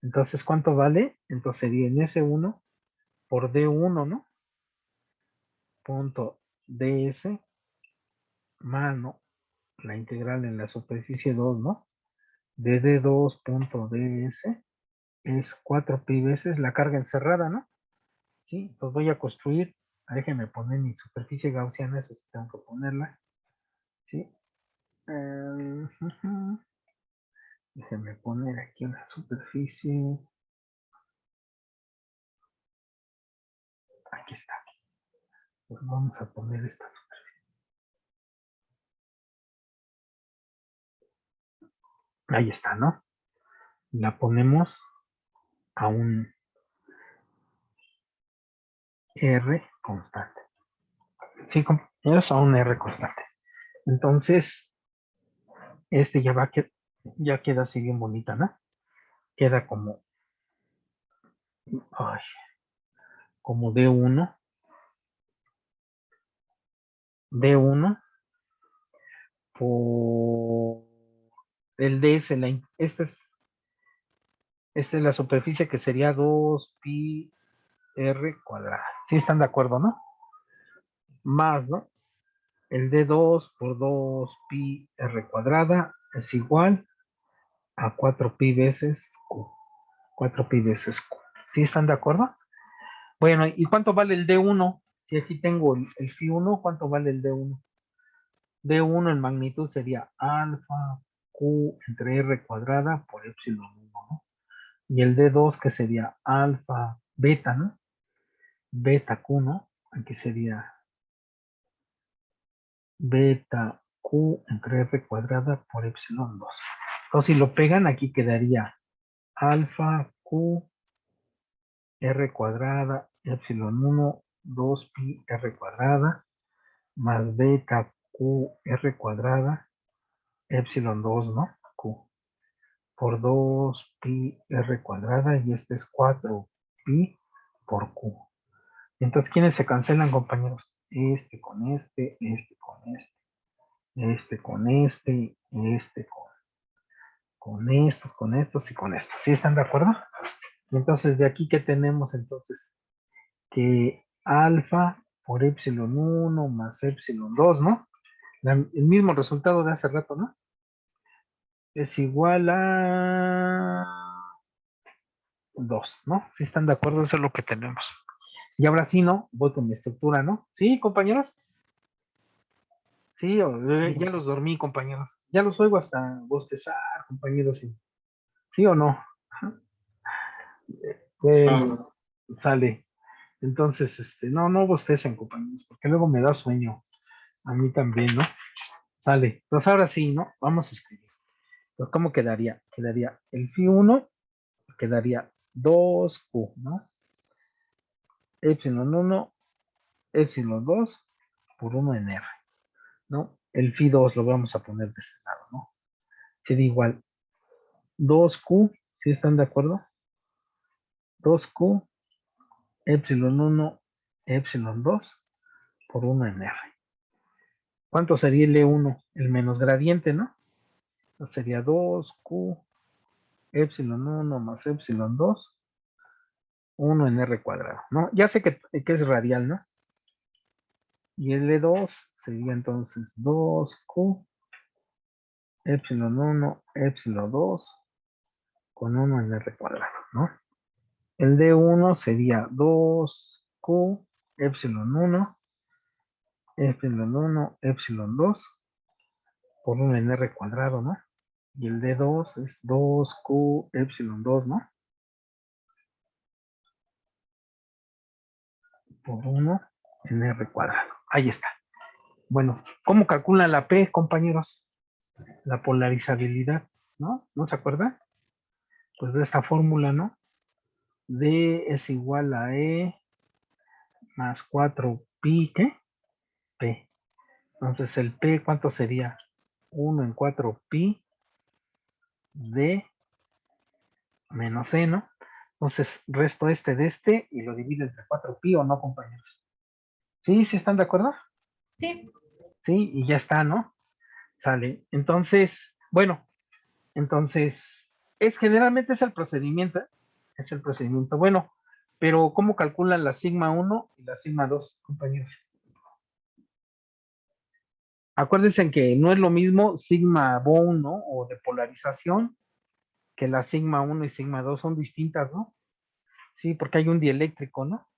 S1: Entonces, ¿cuánto vale? Entonces sería en S1 por D1, ¿no? Punto ds mano la integral en la superficie 2, ¿no? De D2 punto ds es 4pi veces la carga encerrada, ¿no? Sí, pues voy a construir, déjenme poner mi superficie gaussiana, eso sí tengo que ponerla, ¿sí? Déjenme poner aquí una superficie, aquí está, pues vamos a poner esta superficie, ahí está, ¿no? La ponemos a un R constante, ¿sí, compañeros? A un R constante. Entonces, este ya queda así bien bonita, ¿no? Queda como, ay, como D1 por el ds, esta es la superficie que sería 2pi r cuadrada. ¿Sí están de acuerdo, no? Más, ¿no? El d2 por 2pi r cuadrada es igual a 4pi veces q. 4pi veces q. ¿Sí están de acuerdo? Bueno, ¿y cuánto vale el D1? Si aquí tengo el phi 1, ¿cuánto vale el D1? D1 en magnitud sería alfa Q entre R cuadrada por epsilon 1, ¿no? Y el D2 que sería alfa beta, ¿no? Beta Q, ¿no? Aquí sería beta Q entre R cuadrada por epsilon 2. Entonces, si lo pegan, aquí quedaría alfa Q R cuadrada epsilon 1 2pi R cuadrada más beta Q R cuadrada epsilon 2, ¿no? Q por 2pi R cuadrada y este es 4pi por Q. Entonces, ¿quiénes se cancelan, compañeros? Este con este con este con este con estos y con estos. ¿Sí están de acuerdo? Y entonces, de aquí, ¿qué tenemos entonces? Que alfa por epsilon 1 más epsilon 2, ¿no? El mismo resultado de hace rato, ¿no? Es igual a 2, ¿no? Si están de acuerdo, eso es lo que tenemos. Y ahora sí, ¿no? Voy con mi estructura, ¿no? ¿Sí, compañeros? Sí, ya los dormí, compañeros. Ya los oigo hasta bostezar, compañeros. ¿Sí o no? Bueno, sale. Entonces, no bostecen, compañeros, porque luego me da sueño. A mí también, ¿no? Sale. Entonces ahora sí, ¿no? Vamos a escribir. Entonces, ¿cómo quedaría? Quedaría el phi 1, quedaría 2q, ¿no? epsilon 1, epsilon 2 por 1 en R, ¿no? El phi 2 lo vamos a poner de este lado, ¿no? Sería igual 2Q, ¿sí están de acuerdo? 2Q, epsilon 1, epsilon 2 por 1 en R. ¿Cuánto sería el E1? El menos gradiente, ¿no? Entonces sería 2Q, epsilon 1 más epsilon 2, 1 en R cuadrado, ¿no? Ya sé que es radial, ¿no? Y el E2 sería entonces 2Q, epsilon 1, epsilon 2 con 1 en R cuadrado, ¿no? El D1 sería 2Q, epsilon 1, epsilon 1, epsilon 2 por 1 en R cuadrado, ¿no? Y el D2 es 2Q, epsilon 2, ¿no? Por 1 en R cuadrado. Ahí está. Bueno, ¿cómo calculan la P, compañeros? La polarizabilidad, ¿no? ¿No se acuerdan? Pues de esta fórmula, ¿no? D es igual a E más 4pi, ¿qué? P. Entonces el P, ¿cuánto sería? 1 en 4pi D menos E, ¿no? Entonces resto este de este y lo divido entre 4pi, ¿o no, compañeros? ¿Sí? ¿Sí están de acuerdo?
S3: Sí,
S1: Sí, y ya está, ¿no? Sale. Entonces, bueno, entonces, generalmente es el procedimiento, ¿eh? Es el procedimiento. Bueno, pero ¿cómo calculan la sigma 1 y la sigma 2, compañeros? Acuérdense que no es lo mismo sigma Bone, ¿no? O de polarización, que la sigma 1 y sigma 2 son distintas, ¿no? Sí, porque hay un dieléctrico, ¿no?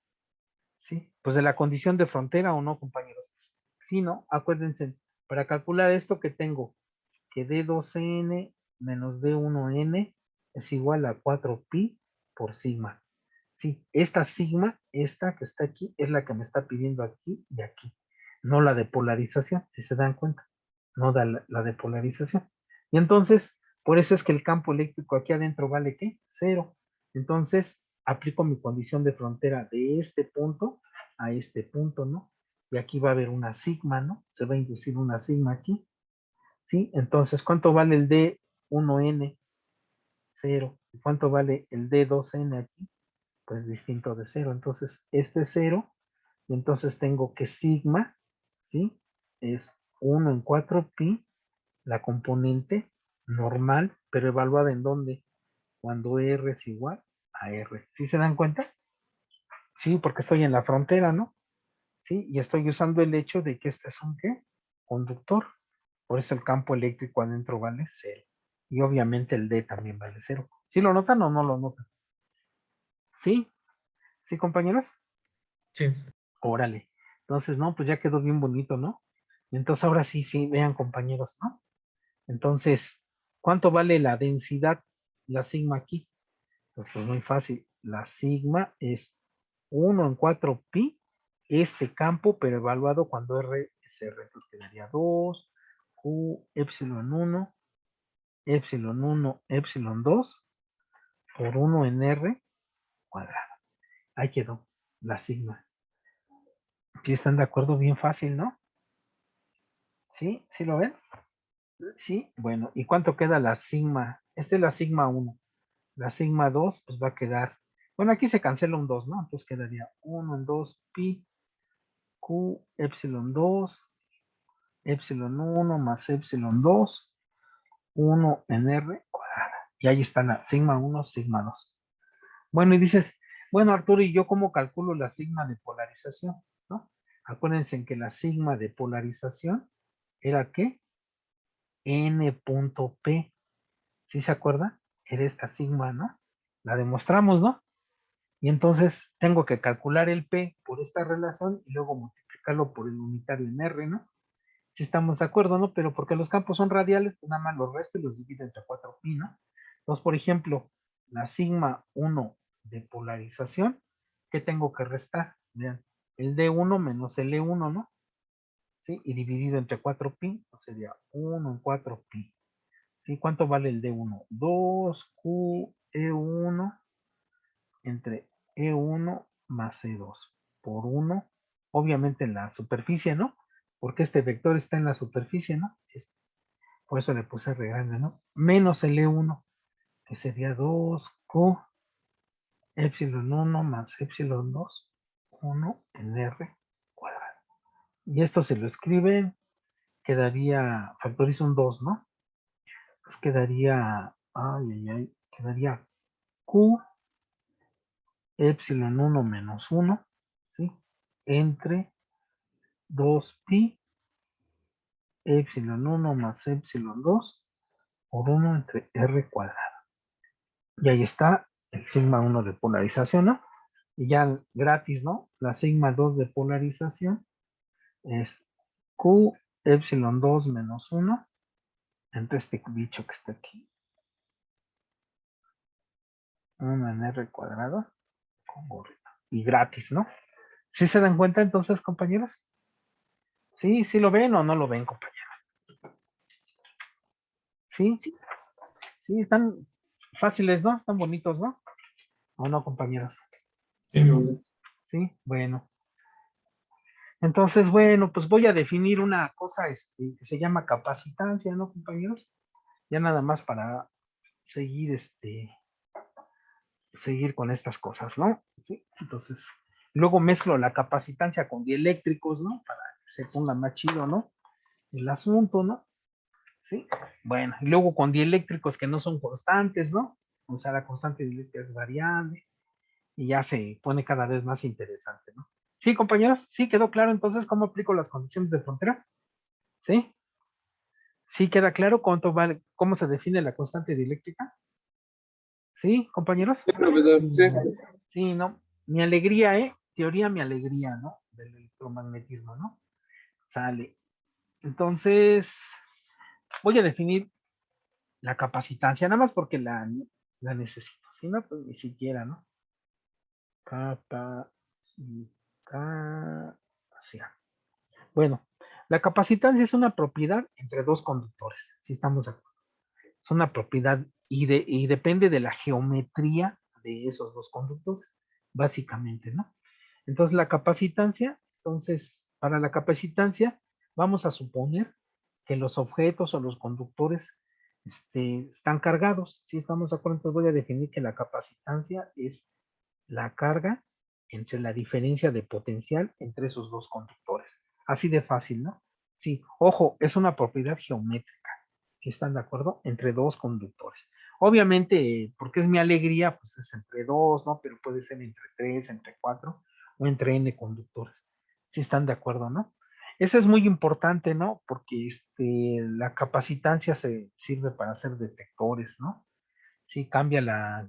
S1: Sí, pues de la condición de frontera, ¿o no, compañeros? Sí, ¿no? Acuérdense, para calcular esto que tengo, que D2N menos D1N es igual a 4pi por sigma. Sí, esta sigma, esta que está aquí, es la que me está pidiendo aquí y aquí. No la de polarización, si se dan cuenta. No da la de polarización. Y entonces, por eso es que el campo eléctrico aquí adentro vale ¿qué? 0. Entonces, aplico mi condición de frontera de este punto a este punto, ¿no? Y aquí va a haber una sigma, ¿no? Se va a inducir una sigma aquí. ¿Sí? Entonces, ¿cuánto vale el D1N? 0. ¿Y cuánto vale el D2N aquí? Pues distinto de 0. Entonces, este es 0. Y entonces tengo que sigma, ¿sí? Es 1 en 4pi, la componente normal, pero evaluada en dónde? Cuando R es igual a R. ¿Sí se dan cuenta? Sí, porque estoy en la frontera, ¿no? Sí, y estoy usando el hecho de que este es un ¿qué? Conductor. Por eso el campo eléctrico adentro vale 0. Y obviamente el D también vale 0. ¿Sí lo notan o no lo notan? ¿Sí? ¿Sí, compañeros?
S2: Sí.
S1: Órale. Entonces, no, pues ya quedó bien bonito, ¿no? Y entonces ahora sí, vean, compañeros, ¿no? Entonces, ¿cuánto vale la densidad, la sigma aquí? Pues muy fácil. La sigma es 1 en 4pi, este campo, pero evaluado cuando R es R. Entonces quedaría 2, Q, epsilon 1, epsilon 1, epsilon 2 por 1 en R cuadrado. Ahí quedó la sigma. Si están de acuerdo, bien fácil, ¿no? ¿Sí? ¿Sí lo ven? Sí. Bueno, ¿y cuánto queda la sigma? Esta es la sigma 1. La sigma 2, pues va a quedar. Bueno, aquí se cancela un 2, ¿no? Entonces quedaría 1 en 2 pi q epsilon 2, epsilon 1 más epsilon 2, 1 en R cuadrada. Y ahí está la sigma 1, sigma 2. Bueno, y dices, bueno, Arturo, ¿y yo cómo calculo la sigma de polarización? ¿No? Acuérdense en que la sigma de polarización era ¿qué? N.P. ¿Sí se acuerda? Era esta sigma, ¿no? La demostramos, ¿no? Y entonces tengo que calcular el P por esta relación y luego multiplicarlo por el unitario en R, ¿no? Si estamos de acuerdo, ¿no? Pero porque los campos son radiales, pues nada más los resto y los divido entre 4pi, ¿no? Entonces, por ejemplo, la sigma 1 de polarización, ¿qué tengo que restar? Vean, el D1 menos el E1, ¿no? ¿Sí? Y dividido entre 4pi, pues sería 1 en 4pi. ¿Sí? ¿Cuánto vale el D1? 2Q E1 entre E1 más E2. por 1, obviamente en la superficie, ¿no? Porque este vector está en la superficie, ¿no? Por eso le puse R grande, ¿no? Menos el E1, que sería 2Q epsilon 1 más epsilon 2, 1 en R cuadrado. Y esto se lo escriben, quedaría, factoriza un 2, ¿no? Pues quedaría, quedaría Q epsilon 1 menos 1, ¿sí? Entre 2pi epsilon 1 más epsilon 2 por 1 entre R cuadrado. Y ahí está el sigma 1 de polarización, ¿no? Y ya gratis, ¿no? La sigma 2 de polarización es Q epsilon 2 menos 1 entre este bicho que está aquí. 1 en R cuadrado con gorrito. Y gratis, ¿no? ¿Sí se dan cuenta entonces, compañeros? ¿Sí? ¿Sí lo ven o no lo ven, compañeros? ¿Sí?
S3: Sí.
S1: Sí, están fáciles, ¿no? Están bonitos, ¿no? ¿O no, compañeros?
S2: Sí, profe.
S1: Sí, bueno. Entonces, bueno, pues voy a definir una cosa que se llama capacitancia, ¿no, compañeros? Ya nada más para seguir, seguir con estas cosas, ¿no? Sí, entonces, luego mezclo la capacitancia con dieléctricos, ¿no? Para que se ponga más chido, ¿no? El asunto, ¿no? Sí, bueno, y luego con dieléctricos que no son constantes, ¿no? O sea, la constante dieléctrica es variable y ya se pone cada vez más interesante, ¿no? Sí, compañeros, sí quedó claro entonces cómo aplico las condiciones de frontera. ¿Sí? ¿Sí queda claro cuánto vale, cómo se define la constante dieléctrica? ¿Sí, compañeros?
S2: Sí, profesor. Sí.
S1: Sí, no. Mi alegría, ¿eh? Teoría, mi alegría, ¿no? Del electromagnetismo, ¿no? Sale. Entonces, voy a definir la capacitancia, nada más porque la necesito. Si no, pues ni siquiera, ¿no? Capacitancia. Bueno, la capacitancia es una propiedad entre dos conductores, si estamos de acuerdo. Es una propiedad y depende de la geometría de esos dos conductores, básicamente, ¿no? Entonces, la capacitancia, entonces, para la capacitancia, vamos a suponer que los objetos o los conductores están cargados. Si estamos de acuerdo, entonces voy a definir que la capacitancia es la carga entre la diferencia de potencial entre esos dos conductores. Así de fácil, ¿no? Sí, ojo, es una propiedad geométrica. ¿Sí están de acuerdo? Entre dos conductores. Obviamente, porque es mi alegría, pues es entre dos, ¿no? Pero puede ser entre tres, entre cuatro o entre n conductores. ¿Sí están de acuerdo, no? Eso es muy importante, ¿no? Porque la capacitancia se sirve para hacer detectores, ¿no? Sí, cambia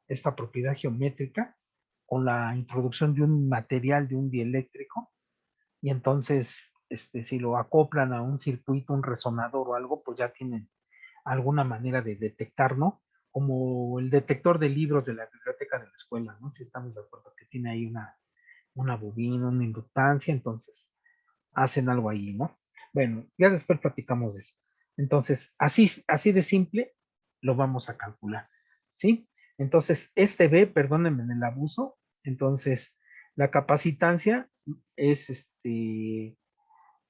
S1: esta propiedad geométrica con la introducción de un material, de un dieléctrico, y entonces, si lo acoplan a un circuito, un resonador o algo, pues ya tienen alguna manera de detectar, ¿no? Como el detector de libros de la biblioteca de la escuela, ¿no? Si estamos de acuerdo, que tiene ahí una bobina, una inductancia, entonces hacen algo ahí, ¿no? Bueno, ya después platicamos de eso. Entonces, así de simple lo vamos a calcular, ¿sí? Entonces, B, perdónenme en el abuso, entonces, la capacitancia es,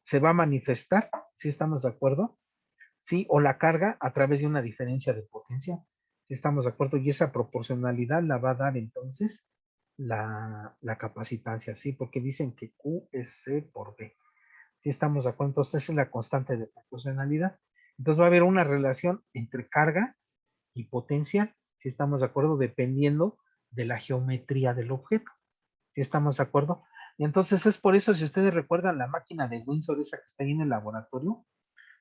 S1: se va a manifestar, ¿sí estamos de acuerdo? Sí, o la carga a través de una diferencia de potencia, ¿sí estamos de acuerdo? Y esa proporcionalidad la va a dar entonces la capacitancia, ¿sí? Porque dicen que Q es C por B. Si estamos de acuerdo, entonces esa es la constante de proporcionalidad. Entonces va a haber una relación entre carga y potencia, si estamos de acuerdo, dependiendo de la geometría del objeto. Si estamos de acuerdo. Y entonces es por eso, si ustedes recuerdan la máquina de Windsor, esa que está ahí en el laboratorio,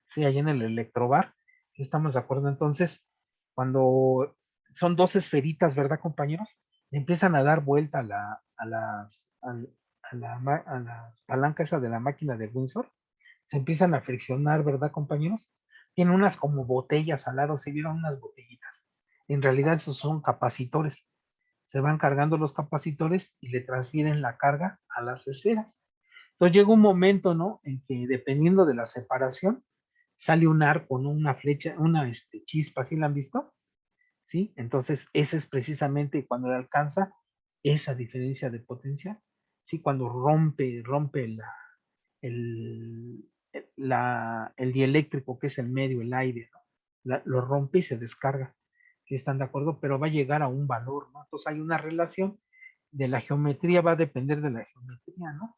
S1: sí, ahí en el electrobar, si estamos de acuerdo. Entonces, cuando son dos esferitas, ¿verdad, compañeros? Empiezan a dar vuelta a la palanca esa de la máquina de Windsor, se empiezan a friccionar, ¿verdad, compañeros? Tienen unas como botellas al lado, se vieron unas botellitas. En realidad esos son capacitores. Se van cargando los capacitores y le transfieren la carga a las esferas. Entonces llega un momento, ¿no? En que dependiendo de la separación, sale un arco, ¿no? Una flecha, una chispa, ¿sí la han visto? ¿Sí? Entonces ese es precisamente cuando le alcanza esa diferencia de potencia, ¿sí? Cuando rompe el, el dieléctrico, que es el medio, el aire, ¿no? Lo rompe y se descarga. ¿Sí están de acuerdo? Pero va a llegar a un valor, ¿no? Entonces hay una relación de la geometría, va a depender de la geometría, ¿no?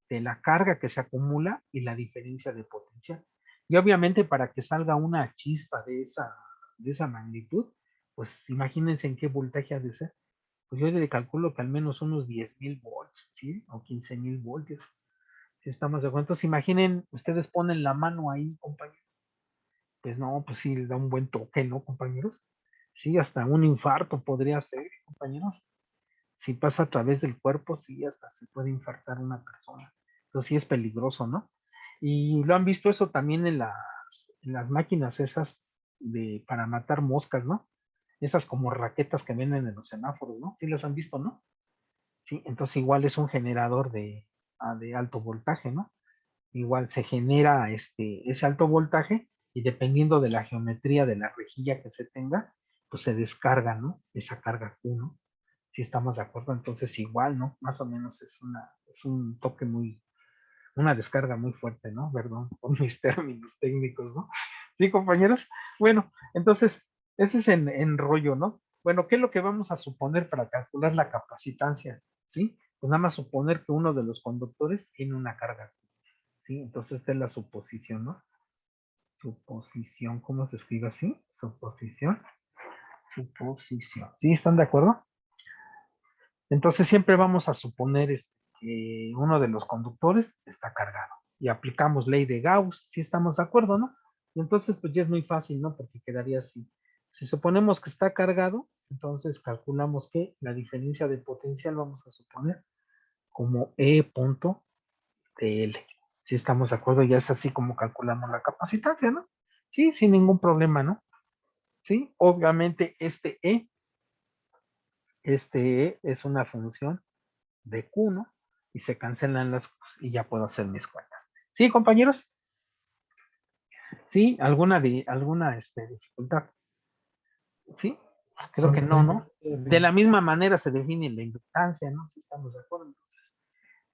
S1: De la carga que se acumula y la diferencia de potencial. Y obviamente para que salga una chispa de esa magnitud, pues imagínense en qué voltaje ha de ser. Pues yo le calculo que al menos unos 10,000 volts, ¿sí? O 15,000 voltios. Si estamos de acuerdo. Entonces imaginen, ustedes ponen la mano ahí, compañeros. Pues no, pues sí, da un buen toque, ¿no, compañeros? Sí, hasta un infarto podría ser, compañeros. Si pasa a través del cuerpo, sí, hasta se puede infartar una persona. Entonces sí es peligroso, ¿no? Y lo han visto eso también en las máquinas esas para matar moscas, ¿no? Esas como raquetas que venden en los semáforos, ¿no? Sí las han visto, ¿no? Sí, entonces igual es un generador de alto voltaje, ¿no? Igual se genera ese alto voltaje y dependiendo de la geometría de la rejilla que se tenga, pues se descarga, ¿no? Esa carga Q, ¿no? Si estamos de acuerdo, entonces igual, ¿no? Más o menos es un toque una descarga muy fuerte, ¿no? Perdón por mis términos técnicos, ¿no? Sí, compañeros. Bueno, entonces, ese es en rollo, ¿no? Bueno, ¿qué es lo que vamos a suponer para calcular la capacitancia? ¿Sí? Pues nada más suponer que uno de los conductores tiene una carga, ¿sí? Entonces, esta es la suposición, ¿no? Suposición, ¿cómo se escribe así? Suposición. ¿Sí están de acuerdo? Entonces siempre vamos a suponer que uno de los conductores está cargado y aplicamos ley de Gauss, si estamos de acuerdo, ¿no? Y entonces pues ya es muy fácil, ¿no? Porque quedaría así. Si suponemos que está cargado, entonces calculamos que la diferencia de potencial vamos a suponer como E punto TL. Si estamos de acuerdo, ya es así como calculamos la capacitancia, ¿no? Sí, sin ningún problema, ¿no? Sí, obviamente este E es una función de Q, ¿no? Y se cancelan las Q y ya puedo hacer mis cuentas. ¿Sí, compañeros? ¿Sí? ¿Alguna dificultad? ¿Sí? Creo que no, ¿no? De la misma manera se define la inductancia, ¿no? Si estamos de acuerdo, entonces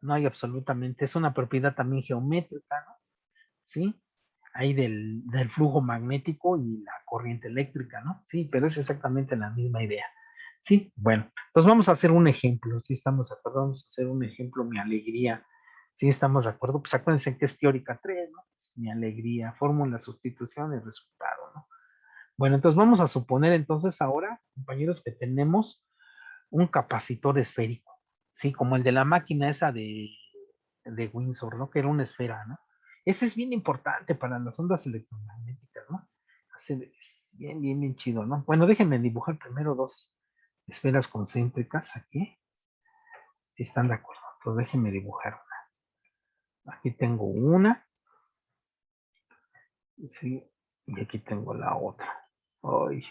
S1: no hay absolutamente, es una propiedad también geométrica, ¿no? ¿Sí? Hay del flujo magnético y la corriente eléctrica, ¿no? Sí, pero es exactamente la misma idea. Sí, bueno, pues vamos a hacer un ejemplo, si estamos de acuerdo, vamos a hacer un ejemplo, mi alegría, si estamos de acuerdo, pues acuérdense que es teórica 3, ¿no? Mi alegría, fórmula, sustitución y resultado, ¿no? Bueno, entonces vamos a suponer entonces ahora, compañeros, que tenemos un capacitor esférico, ¿sí? Como el de la máquina esa de Windsor, ¿no? Que era una esfera, ¿no? Ese es bien importante para las ondas electromagnéticas, ¿no? Es bien, bien, bien chido, ¿no? Bueno, déjenme dibujar primero dos esferas concéntricas aquí. Si están de acuerdo, entonces déjenme dibujar una. Aquí tengo una, ¿sí? Y aquí tengo la otra. Ay,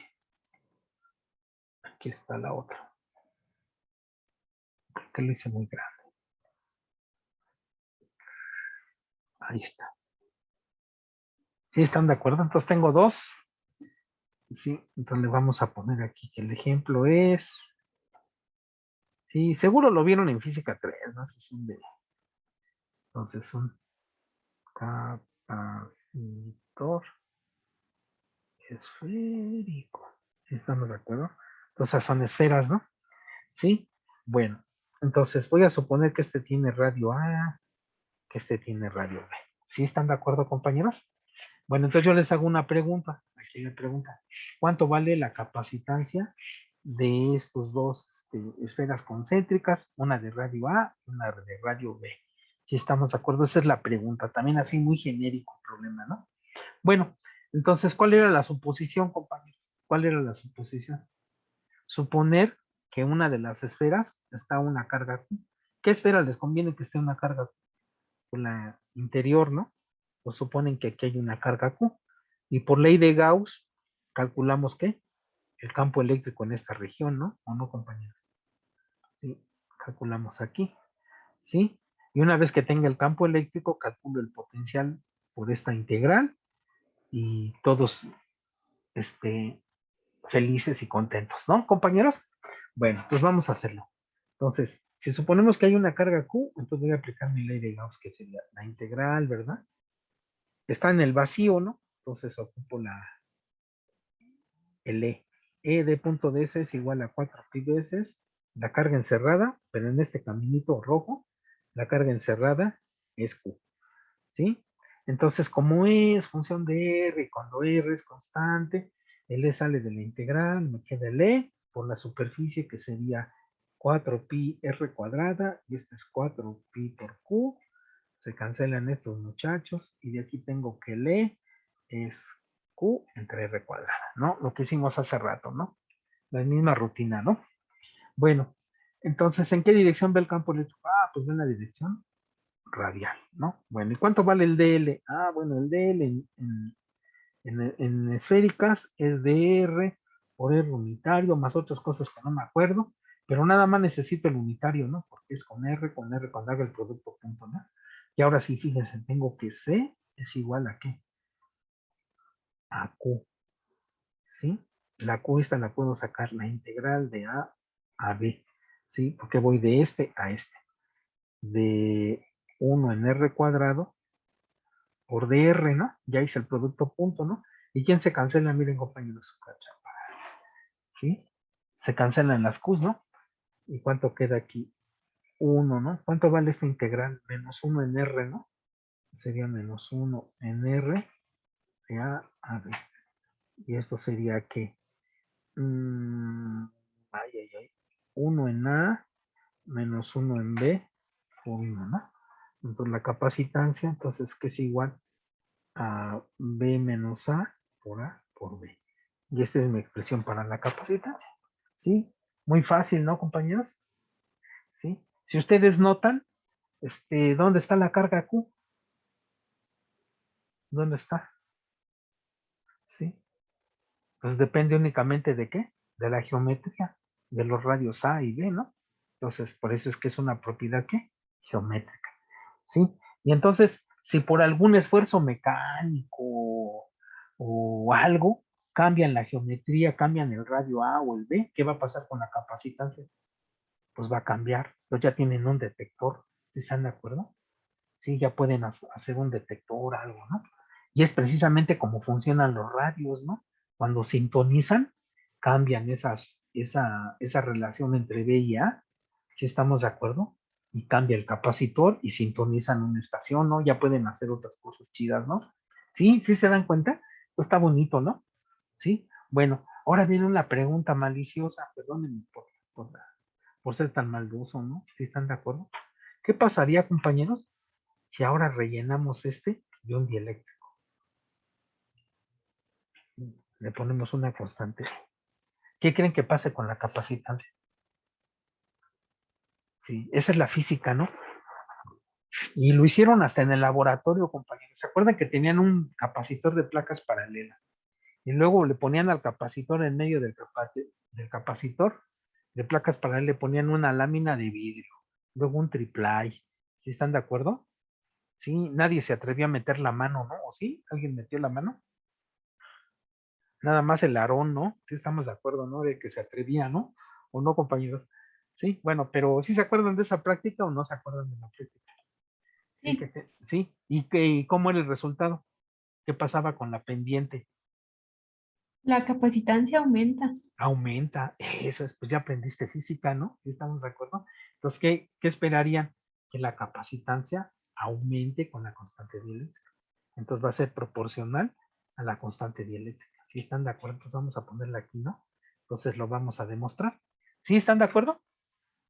S1: aquí está la otra. Que lo hice muy grande. Ahí está. ¿Sí están de acuerdo? Entonces tengo dos. Sí, entonces le vamos a poner aquí que el ejemplo es. Sí, seguro lo vieron en física 3, ¿no? Entonces un capacitor esférico. ¿Sí estamos de acuerdo? Entonces son esferas, ¿no? Sí. Bueno, entonces voy a suponer que este tiene radio A, que este tiene radio B. ¿Sí están de acuerdo, compañeros? Bueno, entonces yo les hago una pregunta. Aquí me pregunta, ¿cuánto vale la capacitancia de estos dos esferas concéntricas? Una de radio A y una de radio B. Si estamos de acuerdo, esa es la pregunta. También así muy genérico el problema, ¿no? Bueno, entonces, ¿cuál era la suposición, compañeros? ¿Cuál era la suposición? Suponer que una de las esferas está una carga Q. ¿Qué esfera les conviene que esté una carga Q? La interior, ¿no? O suponen que aquí hay una carga Q. Y por ley de Gauss, calculamos que el campo eléctrico en esta región, ¿no? ¿O no, compañeros? Sí, calculamos aquí, ¿sí? Y una vez que tenga el campo eléctrico, calculo el potencial por esta integral y todos, felices y contentos, ¿no, compañeros? Bueno, pues vamos a hacerlo. Entonces, Si suponemos que hay una carga Q, entonces voy a aplicar mi ley de Gauss, que sería la integral, ¿verdad? Está en el vacío, ¿no? Entonces ocupo el E. E de punto ds es igual a 4pi veces la carga encerrada, pero en este caminito rojo, la carga encerrada es Q, ¿sí? Entonces, como E es función de R, y cuando R es constante, el E sale de la integral, me queda el E por la superficie, que sería 4pi r cuadrada, y esto es 4pi por Q, se cancelan estos muchachos, y de aquí tengo que el E es Q entre R cuadrada, ¿no? Lo que hicimos hace rato, ¿no? La misma rutina, ¿no? Bueno, entonces, ¿en qué dirección va el campo eléctrico? Ah, pues va en la dirección radial, ¿no? Bueno, ¿y cuánto vale el DL? Ah, bueno, el DL en esféricas es dr por R unitario, más otras cosas que no me acuerdo, pero nada más necesito el unitario, ¿no? Porque es con R, cuando haga el producto punto, ¿no? Y ahora sí, fíjense, tengo que C es igual a ¿qué? A Q, ¿sí? La Q esta la puedo sacar, la integral de A B, ¿sí? Porque voy de este a este. De 1 en R cuadrado por dr, ¿no? Ya hice el producto punto, ¿no? ¿Y quién se cancela? Miren, compañeros, ¿sí? Se cancelan las Qs, ¿no? ¿Y cuánto queda aquí? 1, ¿no? ¿Cuánto vale esta integral? Menos 1 en R, ¿no? Sería menos 1 en R de A B. Y esto sería que, ay, ay, ay, 1 en A menos 1 en B por 1, ¿no? Entonces la capacitancia, entonces, que es igual a B menos A por B. Y esta es mi expresión para la capacitancia. ¿Sí? Muy fácil, ¿no, compañeros? ¿Sí? Si ustedes notan, ¿dónde está la carga Q? ¿Dónde está? ¿Sí? Pues depende únicamente de qué? De la geometría, de los radios A y B, ¿no? Entonces, por eso es que es una propiedad, ¿qué? Geométrica. ¿Sí? Y entonces, si por algún esfuerzo mecánico o algo, cambian la geometría, cambian el radio A o el B, ¿qué va a pasar con la capacitancia? Pues va a cambiar. Pues ya tienen un detector, ¿sí están de acuerdo? Sí, ya pueden hacer un detector, algo, ¿no? Y es precisamente como funcionan los radios, ¿no? Cuando sintonizan, cambian esa relación entre B y A, ¿sí estamos de acuerdo? Y cambia el capacitor y sintonizan una estación, ¿no? Ya pueden hacer otras cosas chidas, ¿no? ¿Sí? ¿Sí se dan cuenta? Pues está bonito, ¿no? ¿Sí? Bueno, ahora viene una pregunta maliciosa, perdónenme por ser tan maldoso, ¿no? ¿Sí están de acuerdo? ¿Qué pasaría, compañeros, si ahora rellenamos de un dieléctrico? Le ponemos una constante. ¿Qué creen que pase con la capacitancia? Sí, esa es la física, ¿no? Y lo hicieron hasta en el laboratorio, compañeros. ¿Se acuerdan que tenían un capacitor de placas paralelas? Y luego le ponían al capacitor en medio del capacitor de placas paralelas, le ponían una lámina de vidrio, luego un triplay. ¿Sí están de acuerdo? Sí, nadie se atrevió a meter la mano, ¿no? ¿O sí? ¿Alguien metió la mano? Nada más el Aarón, ¿no? Sí estamos de acuerdo, ¿no? De que se atrevía, ¿no? ¿O no, compañeros? Sí, bueno, pero ¿sí se acuerdan de esa práctica o no se acuerdan de la práctica? Sí,
S3: Sí,
S1: sí, ¿y cómo era el resultado? ¿Qué pasaba con la pendiente?
S3: la capacitancia aumenta.
S1: Aumenta, eso es, pues ya aprendiste física, ¿no? ¿Sí estamos de acuerdo? Entonces, ¿qué esperarían? Que la capacitancia aumente con la constante dieléctrica. Entonces va a ser proporcional a la constante dieléctrica. ¿Sí están de acuerdo? Entonces vamos a ponerla aquí, ¿no? Entonces lo vamos a demostrar. ¿Sí están de acuerdo?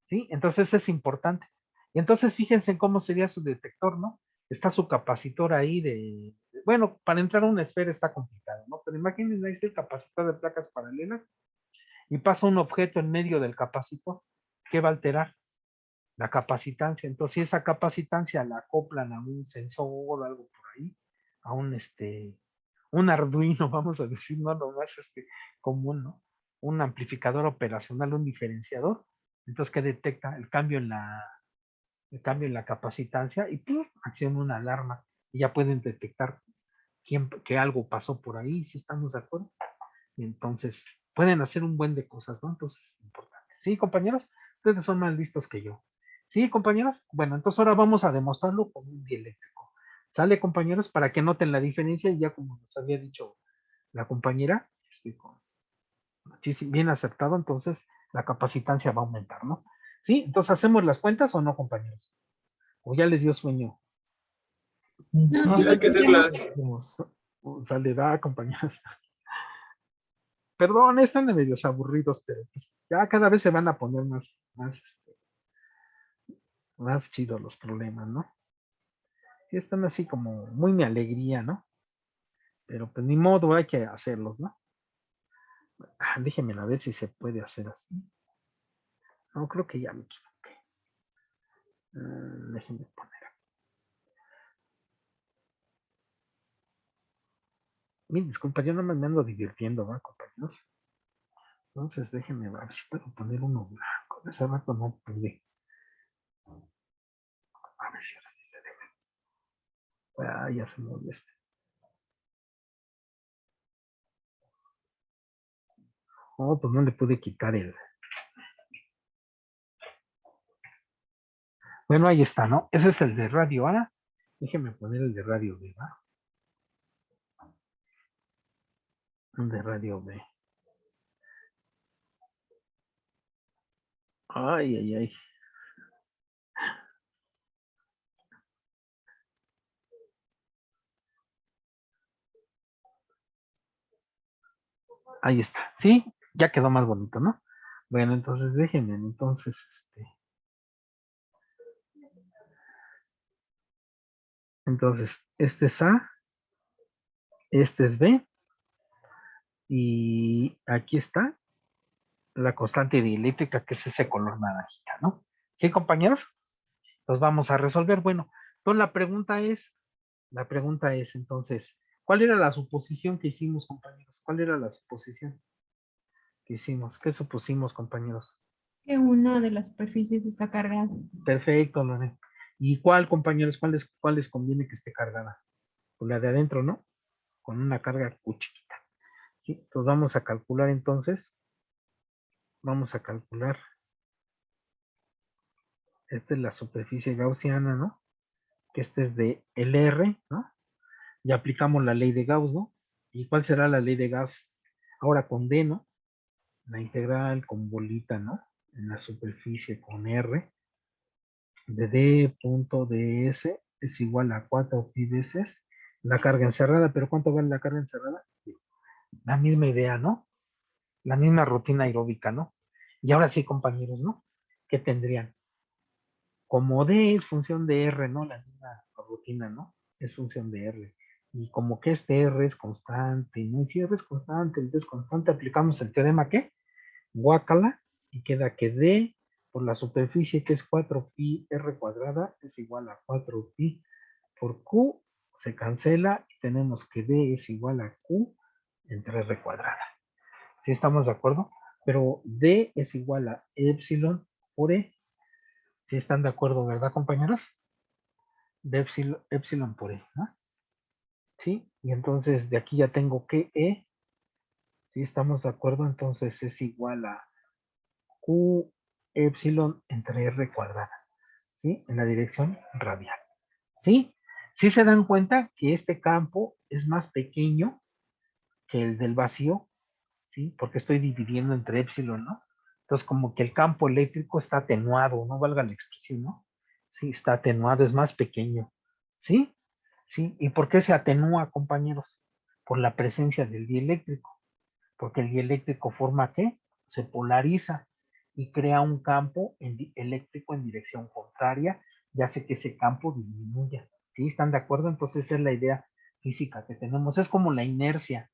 S1: ¿Sí? Entonces es importante. Y entonces fíjense en cómo sería su detector, ¿no? Está su capacitor ahí bueno, para entrar a una esfera está complicado, ¿no? Pero imagínense, ahí está el capacitor de placas paralelas y pasa un objeto en medio del capacitor. ¿Qué va a alterar? La capacitancia. Entonces, si esa capacitancia la acoplan a un sensor o algo por ahí, a un Arduino, vamos a decir, no nomás común, ¿no? Un amplificador operacional, un diferenciador. Entonces, ¿qué detecta? El cambio en la capacitancia y ¡puf! Acciona una alarma y ya pueden detectar que algo pasó por ahí, si estamos de acuerdo. Y entonces pueden hacer un buen de cosas, ¿no? Entonces es importante. ¿Sí, compañeros? Ustedes son más listos que yo. ¿Sí, compañeros? Bueno, entonces ahora vamos a demostrarlo con un dieléctrico. ¿Sale, compañeros? Para que noten la diferencia, y ya como nos había dicho la compañera, bien acertado, entonces la capacitancia va a aumentar, ¿no? ¿Sí? Entonces, ¿hacemos las cuentas o no, compañeros? ¿O ya les dio sueño?
S3: No,
S1: No,
S3: sí,
S2: Hay que hacerlas.
S1: sale, da, compañeros. Perdón, están de medios aburridos, pero pues, ya cada vez se van a poner más chidos los problemas, ¿no? Sí, están así como muy mi alegría, ¿no? Pero pues ni modo, hay que hacerlos, ¿no? Déjenme a ver si se puede hacer así. No, creo que ya me equivoqué. Déjenme poner. Miren, disculpa, yo no me ando divirtiendo, ¿va, compañeros? Entonces déjenme ver si puedo poner uno blanco. De ese rato no pude. A ver si ahora sí se deja. Ya se movió este. Oh, pues no le pude quitar el. Bueno, ahí está, ¿no? Ese es el de radio A. Déjenme poner el de radio B, ¿va? El de radio B. Ay, ay, ay. Ahí está. ¿Sí? Ya quedó más bonito, ¿no? Bueno, entonces déjenme, entonces, entonces, este es A, este es B, y aquí está la constante dieléctrica, que es ese color naranjita, ¿no? ¿Sí, compañeros? Los vamos a resolver. Bueno, entonces la pregunta es entonces, ¿cuál era la suposición que hicimos, compañeros? ¿Cuál era la suposición que hicimos? ¿Qué supusimos, compañeros?
S3: que una de las superficies está cargada.
S1: Perfecto, Lorena. ¿Y cuál, compañeros? ¿Cuál les conviene que esté cargada? Pues la de adentro, ¿no? Con una carga chiquita. ¿Sí? Entonces vamos a calcular entonces. Vamos a calcular. Esta es la superficie gaussiana, ¿no? Que este es de LR, ¿no? Y aplicamos la ley de Gauss, ¿no? ¿Y cuál será la ley de Gauss? Ahora con D, ¿no? La integral con bolita, ¿no? En la superficie con R de D punto ds es igual a 4 pi veces la carga encerrada. ¿Pero cuánto vale la carga encerrada? La misma idea, ¿no? La misma rutina aeróbica, ¿no? Y ahora sí, compañeros, ¿no? ¿Qué tendrían? Como D es función de R, ¿no? La misma rutina, ¿no? Es función de R. Y como que este R es constante, ¿no? Y si R es constante, entonces constante, aplicamos el teorema, ¿qué? Guácala, y queda que D por la superficie, que es 4 pi R cuadrada, es igual a 4 pi por Q, se cancela, y tenemos que D es igual a Q entre R cuadrada. ¿Sí estamos de acuerdo? Pero D es igual a epsilon por E. ¿Sí están de acuerdo, verdad, compañeros? De epsilon por E, ¿no? ¿Sí? Y entonces de aquí ya tengo que E, ¿sí estamos de acuerdo? Entonces es igual a Q epsilon entre R cuadrada, ¿sí? En la dirección radial, ¿sí? ¿Sí se dan cuenta que este campo es más pequeño que el del vacío? ¿Sí? Porque estoy dividiendo entre epsilon, ¿no? Entonces, como que el campo eléctrico está atenuado, no valga la expresión, ¿no? Sí, está atenuado, es más pequeño, ¿sí? ¿Sí? ¿Y por qué se atenúa, compañeros? Por la presencia del dieléctrico, porque el dieléctrico forma ¿qué? Se polariza y crea un campo eléctrico en dirección contraria y hace que ese campo disminuya, ¿sí? ¿Están de acuerdo? Entonces esa es la idea física que tenemos, es como la inercia,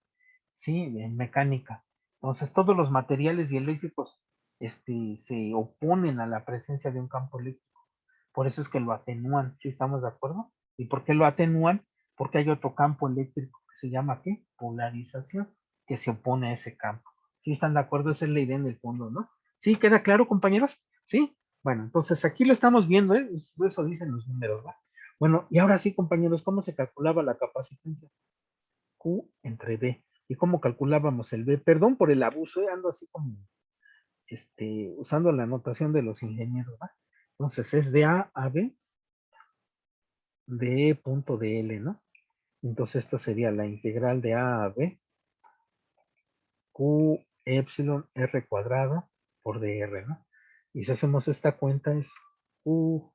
S1: ¿sí? En mecánica. Entonces, todos los materiales dieléctricos se oponen a la presencia de un campo eléctrico. Por eso es que lo atenúan, ¿sí estamos de acuerdo? ¿Y por qué lo atenúan? Porque hay otro campo eléctrico que se llama ¿qué? Polarización, que se opone a ese campo. ¿Sí están de acuerdo? Esa es la idea en el fondo, ¿no? ¿Sí queda claro, compañeros? ¿Sí? Bueno, entonces aquí lo estamos viendo, ¿eh? Eso dicen los números, ¿va? Bueno, y ahora sí, compañeros, ¿cómo se calculaba la capacitancia? Q entre B. ¿Y cómo calculábamos el B? Perdón por el abuso, ando así como usando la notación de los ingenieros, ¿va? Entonces es de A a B de E punto de L, ¿no? Entonces esta sería la integral de A a B Q epsilon R cuadrado por dr, ¿no? Y si hacemos esta cuenta es Q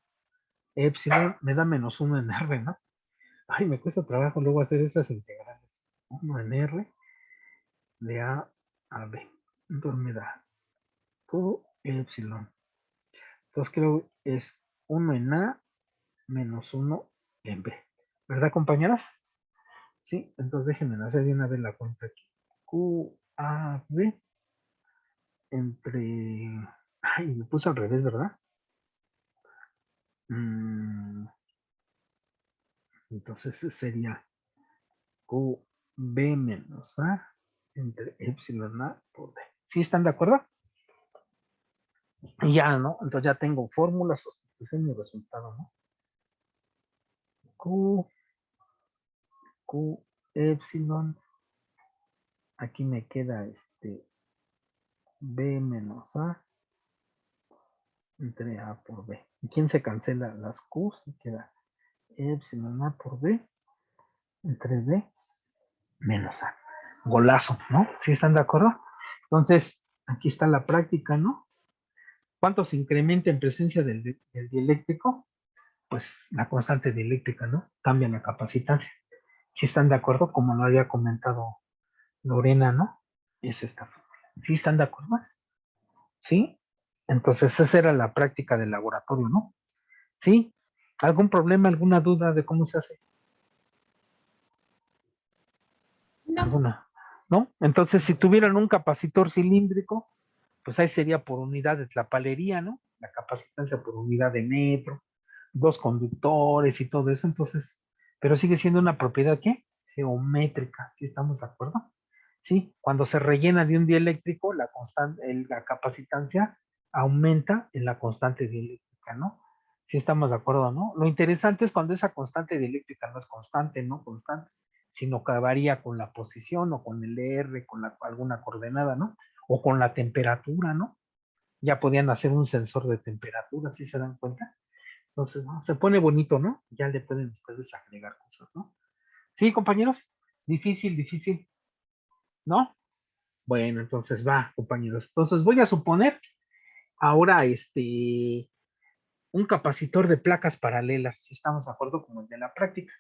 S1: epsilon, me da menos 1 en R, ¿no? Ay, me cuesta trabajo luego hacer esas integrales. 1 en R de A a B. Entonces me da Q epsilon. Entonces creo que es 1 en A menos 1 en B. ¿Verdad, compañeras? Sí, entonces déjenme hacer de una vez la cuenta aquí. Q A B entre... Ay, me puse al revés, ¿verdad? Entonces sería QB menos A entre epsilon A por B. ¿Sí están de acuerdo? Y ya, ¿no? Entonces ya tengo fórmula, sustitución y resultado, ¿no? Q epsilon. Aquí me queda B menos A entre A por B. ¿Y quién se cancela las Q? Se queda epsilon A por B entre B menos A. Golazo, ¿no? ¿Sí están de acuerdo? Entonces, aquí está la práctica, ¿no? ¿Cuánto se incrementa en presencia del dieléctrico? Pues la constante dieléctrica, ¿no? Cambia la capacitancia. ¿Sí están de acuerdo? Como lo había comentado Lorena, ¿no? Es esta fórmula. ¿Sí están de acuerdo? ¿Sí? Entonces, esa era la práctica del laboratorio, ¿no? ¿Sí? ¿Algún problema, alguna duda de cómo se hace?
S3: No,
S1: ¿Alguna? ¿No? Entonces, si tuvieran un capacitor cilíndrico, pues ahí sería por unidad de tlapalería, ¿no? La capacitancia por unidad de metro, 2 conductores y todo eso, entonces, pero sigue siendo una propiedad, ¿qué? Geométrica, ¿sí estamos de acuerdo? Sí, cuando se rellena de un dieléctrico, la capacitancia aumenta en la constante dieléctrica, ¿no? Sí estamos de acuerdo, ¿no? Lo interesante es cuando esa constante dieléctrica no es constante, no constante, sino que varía con la posición o con el R, con alguna coordenada, ¿no? O con la temperatura, ¿no? Ya podían hacer un sensor de temperatura, ¿sí se dan cuenta? Entonces, ¿no? Se pone bonito, ¿no? Ya le pueden ustedes agregar cosas, ¿no? Sí, compañeros, difícil, difícil, ¿no? Bueno, entonces va, compañeros. Entonces voy a suponer ahora un capacitor de placas paralelas, si estamos de acuerdo con el de la práctica,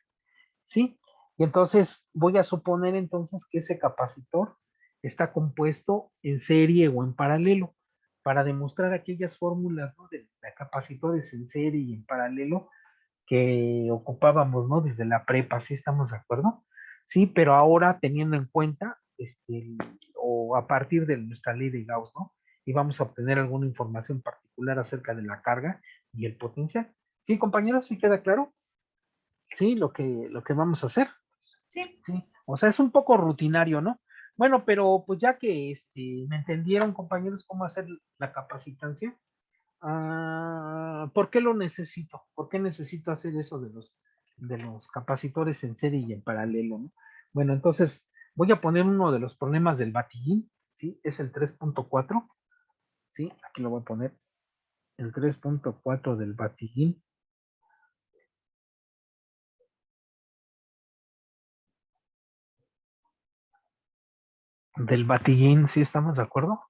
S1: ¿sí? Y entonces voy a suponer entonces que ese capacitor está compuesto en serie o en paralelo para demostrar aquellas fórmulas, ¿no? De capacitores en serie y en paralelo que ocupábamos, ¿no? Desde la prepa, ¿sí estamos de acuerdo? Sí, pero ahora teniendo en cuenta, o a partir de nuestra ley de Gauss, ¿no? Y vamos a obtener alguna información particular acerca de la carga y el potencial. ¿Sí, compañeros? ¿Sí queda claro? Sí, lo que vamos a hacer.
S3: sí.
S1: Sí, o sea, es un poco rutinario, ¿no? Bueno, pero pues ya que me entendieron, compañeros, cómo hacer la capacitancia, ¿por qué lo necesito? ¿Por qué necesito hacer eso de los capacitores en serie y en paralelo, ¿no? Bueno, entonces voy a poner uno de los problemas del batillín, ¿sí? Es el 3.4, ¿sí? Aquí lo voy a poner, el 3.4 del batillín. Del batillín, ¿sí estamos de acuerdo?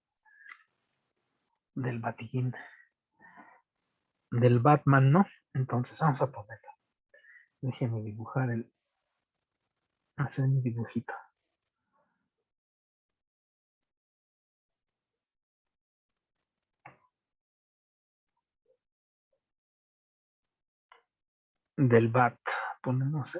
S1: Del batillín. Del Batman, ¿no? Entonces vamos a ponerlo. Déjenme hacer mi dibujito. Del Bat. Ponemos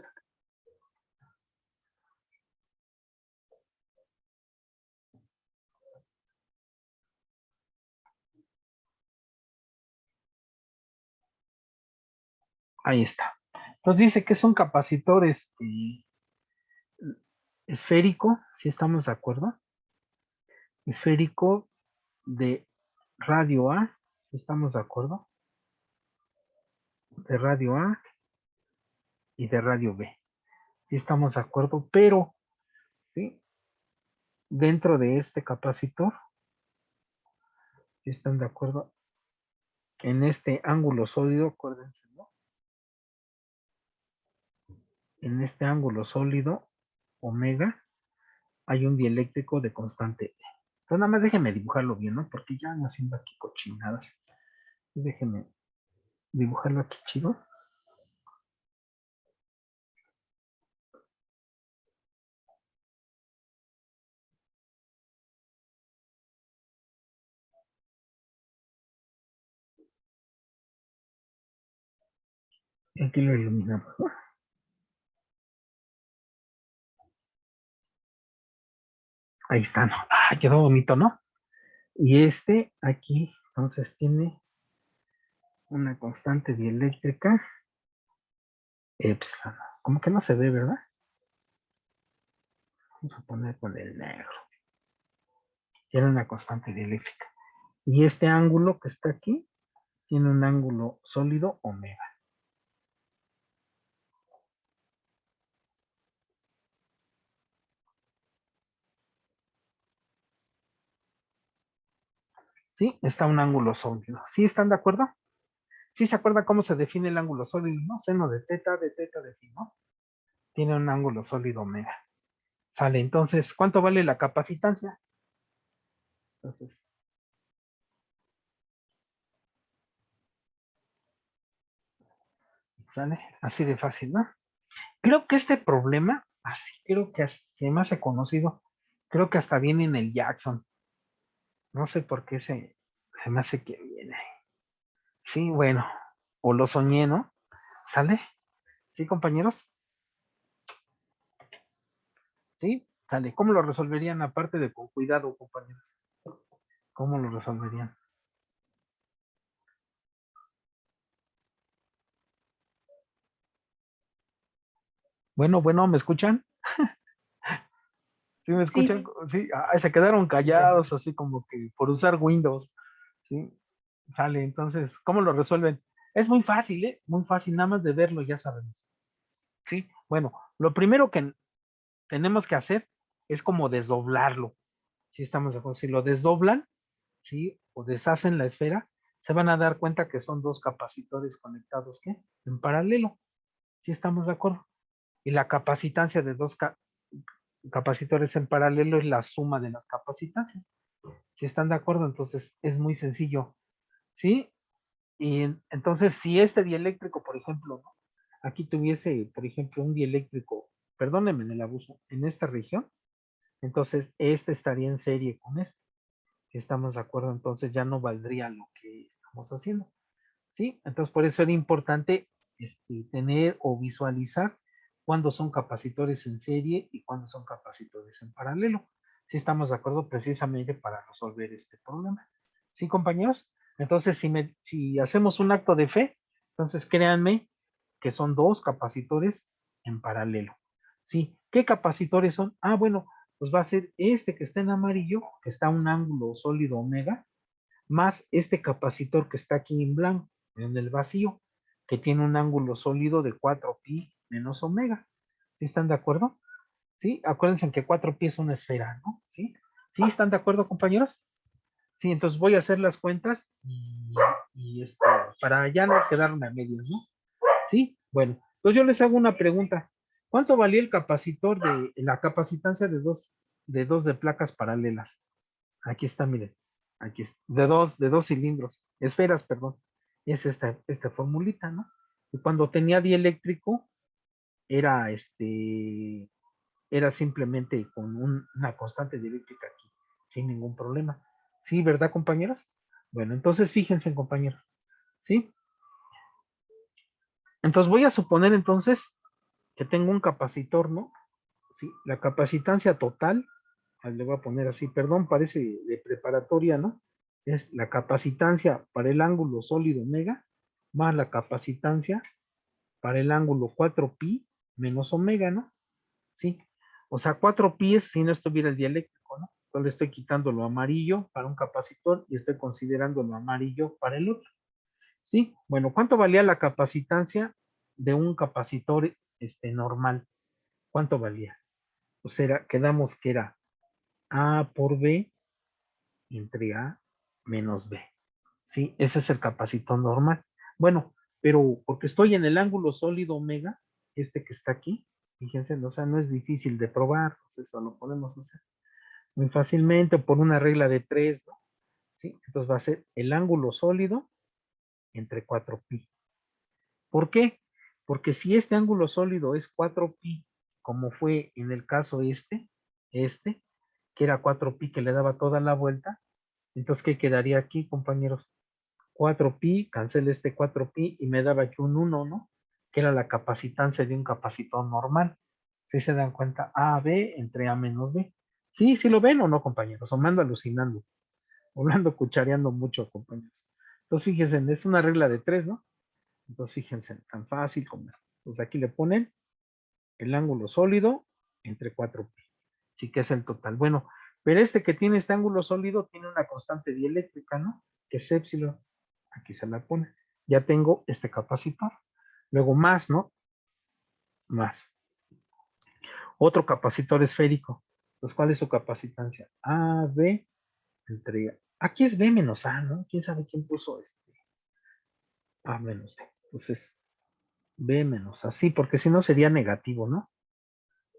S1: ahí está. Entonces dice que es un capacitor esférico, si estamos de acuerdo. Esférico de radio A, si estamos de acuerdo. De radio A y de radio B. Si estamos de acuerdo, pero ¿sí? Dentro de este capacitor, si están de acuerdo, En este ángulo sólido, acuérdense, ¿no? En este ángulo sólido, omega, hay un dieléctrico de constante E. Entonces nada más déjenme dibujarlo bien, ¿no? Porque ya ando haciendo aquí cochinadas. Déjenme dibujarlo aquí chido. Y aquí lo iluminamos, ¿no? Ahí está, ¿no? Ah, quedó bonito, ¿no? Y este aquí, entonces tiene una constante dieléctrica epsilon. Como que no se ve, ¿verdad? Vamos a poner con el negro. Tiene una constante dieléctrica. Y este ángulo que está aquí tiene un ángulo sólido omega. ¿Sí? Está un ángulo sólido. ¿Sí están de acuerdo? ¿Sí se acuerda cómo se define el ángulo sólido, no? Seno de teta, de phi, ¿no? Tiene un ángulo sólido omega. Sale, entonces, ¿cuánto vale la capacitancia? Entonces, sale así de fácil, ¿no? Creo que este problema, así creo que se me hace conocido, creo que hasta viene en el Jackson. No sé por qué se me hace que viene. Sí, bueno, o lo soñé, ¿no? ¿Sale? ¿Sí, compañeros? ¿Sí? Sale. ¿Cómo lo resolverían aparte de con cuidado, compañeros? ¿Cómo lo resolverían? Bueno, ¿me escuchan? ¿Sí me escuchan?
S3: Sí,
S1: Sí, se quedaron callados, así como que por usar Windows. ¿Sí? Sale, entonces, ¿cómo lo resuelven? Es muy fácil, ¿eh? Muy fácil, nada más de verlo ya sabemos. ¿Sí? Bueno, lo primero que tenemos que hacer es como desdoblarlo. ¿Sí estamos de acuerdo? Si lo desdoblan, ¿sí? O deshacen la esfera, se van a dar cuenta que son dos capacitores conectados, ¿qué? En paralelo. ¿Sí estamos de acuerdo? Y la capacitancia de dos capacitores en paralelo es la suma de las capacitancias. ¿Sí están de acuerdo? Entonces es muy sencillo. ¿Sí? Y entonces, si este dieléctrico, por ejemplo, ¿no? Aquí tuviese, por ejemplo, un dieléctrico, perdónenme en el abuso, en esta región, entonces este estaría en serie con este. Si estamos de acuerdo, entonces ya no valdría lo que estamos haciendo. ¿Sí? Entonces, por eso era importante tener o visualizar cuándo son capacitores en serie y cuándo son capacitores en paralelo. Si estamos de acuerdo precisamente para resolver este problema. ¿Sí, compañeros? Entonces, si hacemos un acto de fe, entonces créanme que son dos capacitores en paralelo. ¿Sí? ¿Qué capacitores son? Ah, bueno, pues va a ser este que está en amarillo, que está a un ángulo sólido omega, más este capacitor que está aquí en blanco, en el vacío, que tiene un ángulo sólido de 4pi menos omega. ¿Sí están de acuerdo? ¿Sí? Acuérdense que 4pi es una esfera, ¿no? ¿Sí? ¿Sí están de acuerdo, compañeros? Sí, entonces voy a hacer las cuentas y para ya no quedarme a medias, ¿no? ¿Sí? Bueno, entonces yo les hago una pregunta. ¿Cuánto valía el capacitor de la capacitancia de placas paralelas? Aquí está, miren. Aquí está. De dos cilindros. Esferas, perdón. Es esta formulita, ¿no? Y cuando tenía dieléctrico, era era simplemente con una constante dieléctrica aquí, sin ningún problema. ¿Sí, verdad, compañeros? Bueno, entonces fíjense, compañeros. ¿Sí? Entonces voy a suponer entonces que tengo un capacitor, ¿no? Sí, la capacitancia total, le voy a poner así, perdón, parece de preparatoria, ¿no? Es la capacitancia para el ángulo sólido omega más la capacitancia para el ángulo 4pi menos omega, ¿no? Sí. O sea, 4pi es si no estuviera el dieléctrico, ¿no? Entonces le estoy quitando lo amarillo para un capacitor y estoy considerando lo amarillo para el otro. ¿Sí? Bueno, ¿cuánto valía la capacitancia de un capacitor normal? ¿Cuánto valía? Pues quedamos que era A por B entre A menos B. Sí, ese es el capacitor normal. Bueno, pero porque estoy en el ángulo sólido omega, este que está aquí, fíjense, o sea, no es difícil de probar, pues eso lo podemos hacer muy fácilmente por una regla de 3, ¿no? ¿Sí? Entonces va a ser el ángulo sólido entre 4pi. ¿Por qué? Porque si este ángulo sólido es 4pi, como fue en el caso este, que era 4pi que le daba toda la vuelta, entonces, ¿qué quedaría aquí, compañeros? 4pi, cancela este 4pi y me daba aquí un 1, ¿no? Que era la capacitancia de un capacitor normal. ¿Sí se dan cuenta? AB entre A menos B. Sí, sí lo ven o no, compañeros, o me ando alucinando, o me ando cuchareando mucho, compañeros. Entonces, fíjense, es una regla de 3, ¿no? Entonces, fíjense, tan fácil como. Pues aquí le ponen el ángulo sólido entre 4pi. Sí que es el total. Bueno, pero este que tiene este ángulo sólido tiene una constante dieléctrica, ¿no? Que es épsilon. Aquí se la pone. Ya tengo este capacitor. Luego más, ¿no? Más. Otro capacitor esférico. Pues, ¿cuál es su capacitancia? A, B, entre... Aquí es B menos A, ¿no? ¿Quién sabe quién puso este? A menos B. Entonces, B menos A. Sí, porque si no sería negativo, ¿no?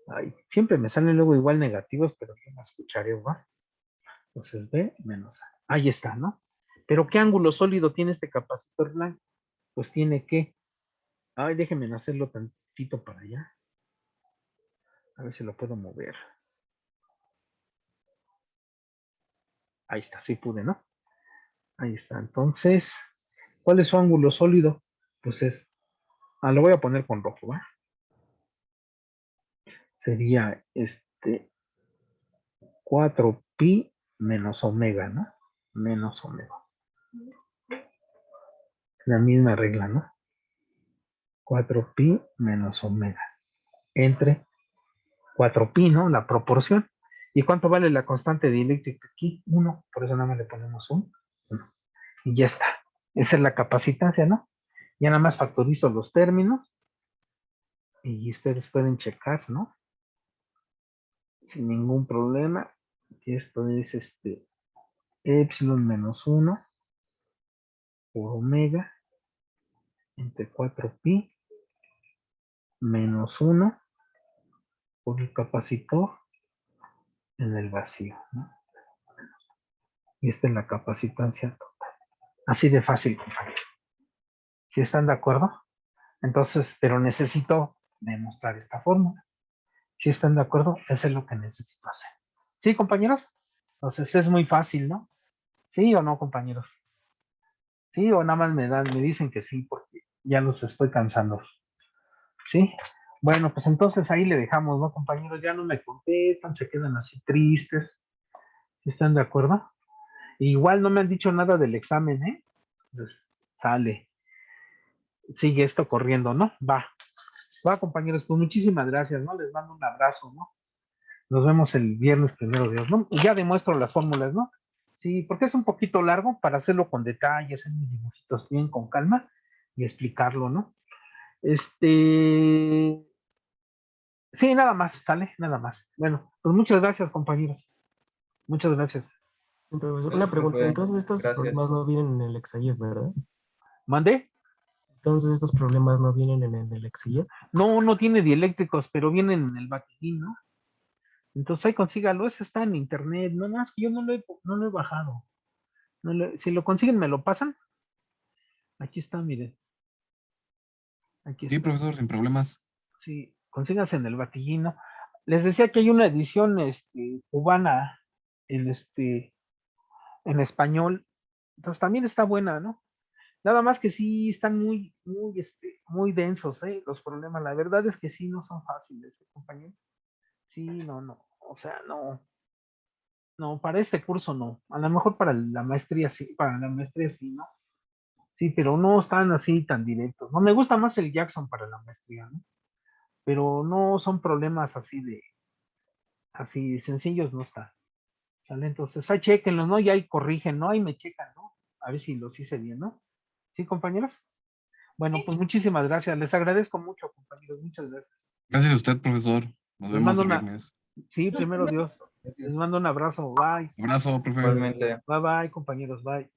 S1: Ay, siempre me salen luego igual negativos, pero yo me escucharé, ¿va? Entonces, B menos A. Ahí está, ¿no? Pero ¿qué ángulo sólido tiene este capacitor blanco? Pues tiene que... Ay, déjenme hacerlo tantito para allá. A ver si lo puedo mover. Ahí está, sí pude, ¿no? Ahí está. Entonces, ¿cuál es su ángulo sólido? Pues es... lo voy a poner con rojo, ¿va? Sería 4pi menos omega, ¿no? Menos omega. La misma regla, ¿no? 4pi menos omega. Entre 4pi, ¿no? La proporción. ¿Y cuánto vale la constante dieléctrica aquí? 1. Por eso nada más le ponemos 1. Y ya está. Esa es la capacitancia, ¿no? Ya nada más factorizo los términos. Y ustedes pueden checar, ¿no? Sin ningún problema. Que esto es epsilon menos 1 por omega entre 4pi menos 1 por el capacitor en el vacío, ¿no? Y esta es la capacitancia total. Así de fácil, compañeros. ¿Sí están de acuerdo? Entonces, pero necesito demostrar esta fórmula. ¿Sí están de acuerdo? Eso es lo que necesito hacer. ¿Sí, compañeros? Entonces es muy fácil, ¿no? ¿Sí o no, compañeros? ¿Sí o nada más me dicen que sí porque ya los estoy cansando? ¿Sí? Bueno, pues entonces ahí le dejamos, ¿no, compañeros? Ya no me contestan, se quedan así tristes. ¿Sí están de acuerdo? Igual no me han dicho nada del examen, ¿eh? Entonces, sale. Sigue esto corriendo, ¿no? Va, compañeros, pues muchísimas gracias, ¿no? Les mando un abrazo, ¿no? Nos vemos el viernes primero, Dios, ¿no? Y ya demuestro las fórmulas, ¿no? Sí, porque es un poquito largo para hacerlo con detalle, hacer mis dibujitos bien con calma y explicarlo, ¿no? Sí, nada más, ¿sale? Nada más. Bueno, pues muchas gracias, compañeros. Muchas gracias.
S5: Profesor, una
S2: Gracias,
S5: pregunta.
S2: profe.
S5: Entonces estos
S2: Gracias.
S5: problemas no vienen en el Exceed, ¿verdad?
S1: ¿Mandé?
S5: Entonces estos problemas no vienen en el Exceed.
S1: No, no tiene dieléctricos, pero vienen en el baquillín, ¿no? Entonces ahí consígalo, ese está en internet, no más que yo no lo he bajado. Si lo consiguen, me lo pasan. Aquí está, miren. Aquí
S6: Sí,
S1: está.
S6: profesor, sin problemas.
S1: Sí, consíganse en el batillín, ¿no? Les decía que hay una edición cubana en en español. Entonces también está buena, ¿no? Nada más que sí están muy densos, los problemas. La verdad es que sí no son fáciles, compañero. Sí, no. O sea, no. No, para este curso no. A lo mejor para la maestría sí, ¿no? Sí, pero no están así tan directos. No me gusta más el Jackson para la maestría, ¿no? Pero no son problemas así sencillos, no están. ¿Sale? Entonces, ahí chequenlos, ¿no? Y ahí corrigen, ¿no? Ahí me checan, ¿no? A ver si los hice bien, ¿no? ¿Sí, compañeros? Bueno, pues muchísimas gracias. Les agradezco mucho, compañeros. Muchas gracias.
S6: Gracias a usted, profesor. Nos
S1: Les
S6: vemos
S1: mando
S6: el
S1: una,
S6: viernes.
S1: sí, primero Dios. Les mando un abrazo. Bye.
S6: Abrazo, profe.
S2: Igualmente.
S1: Bye, compañeros. Bye.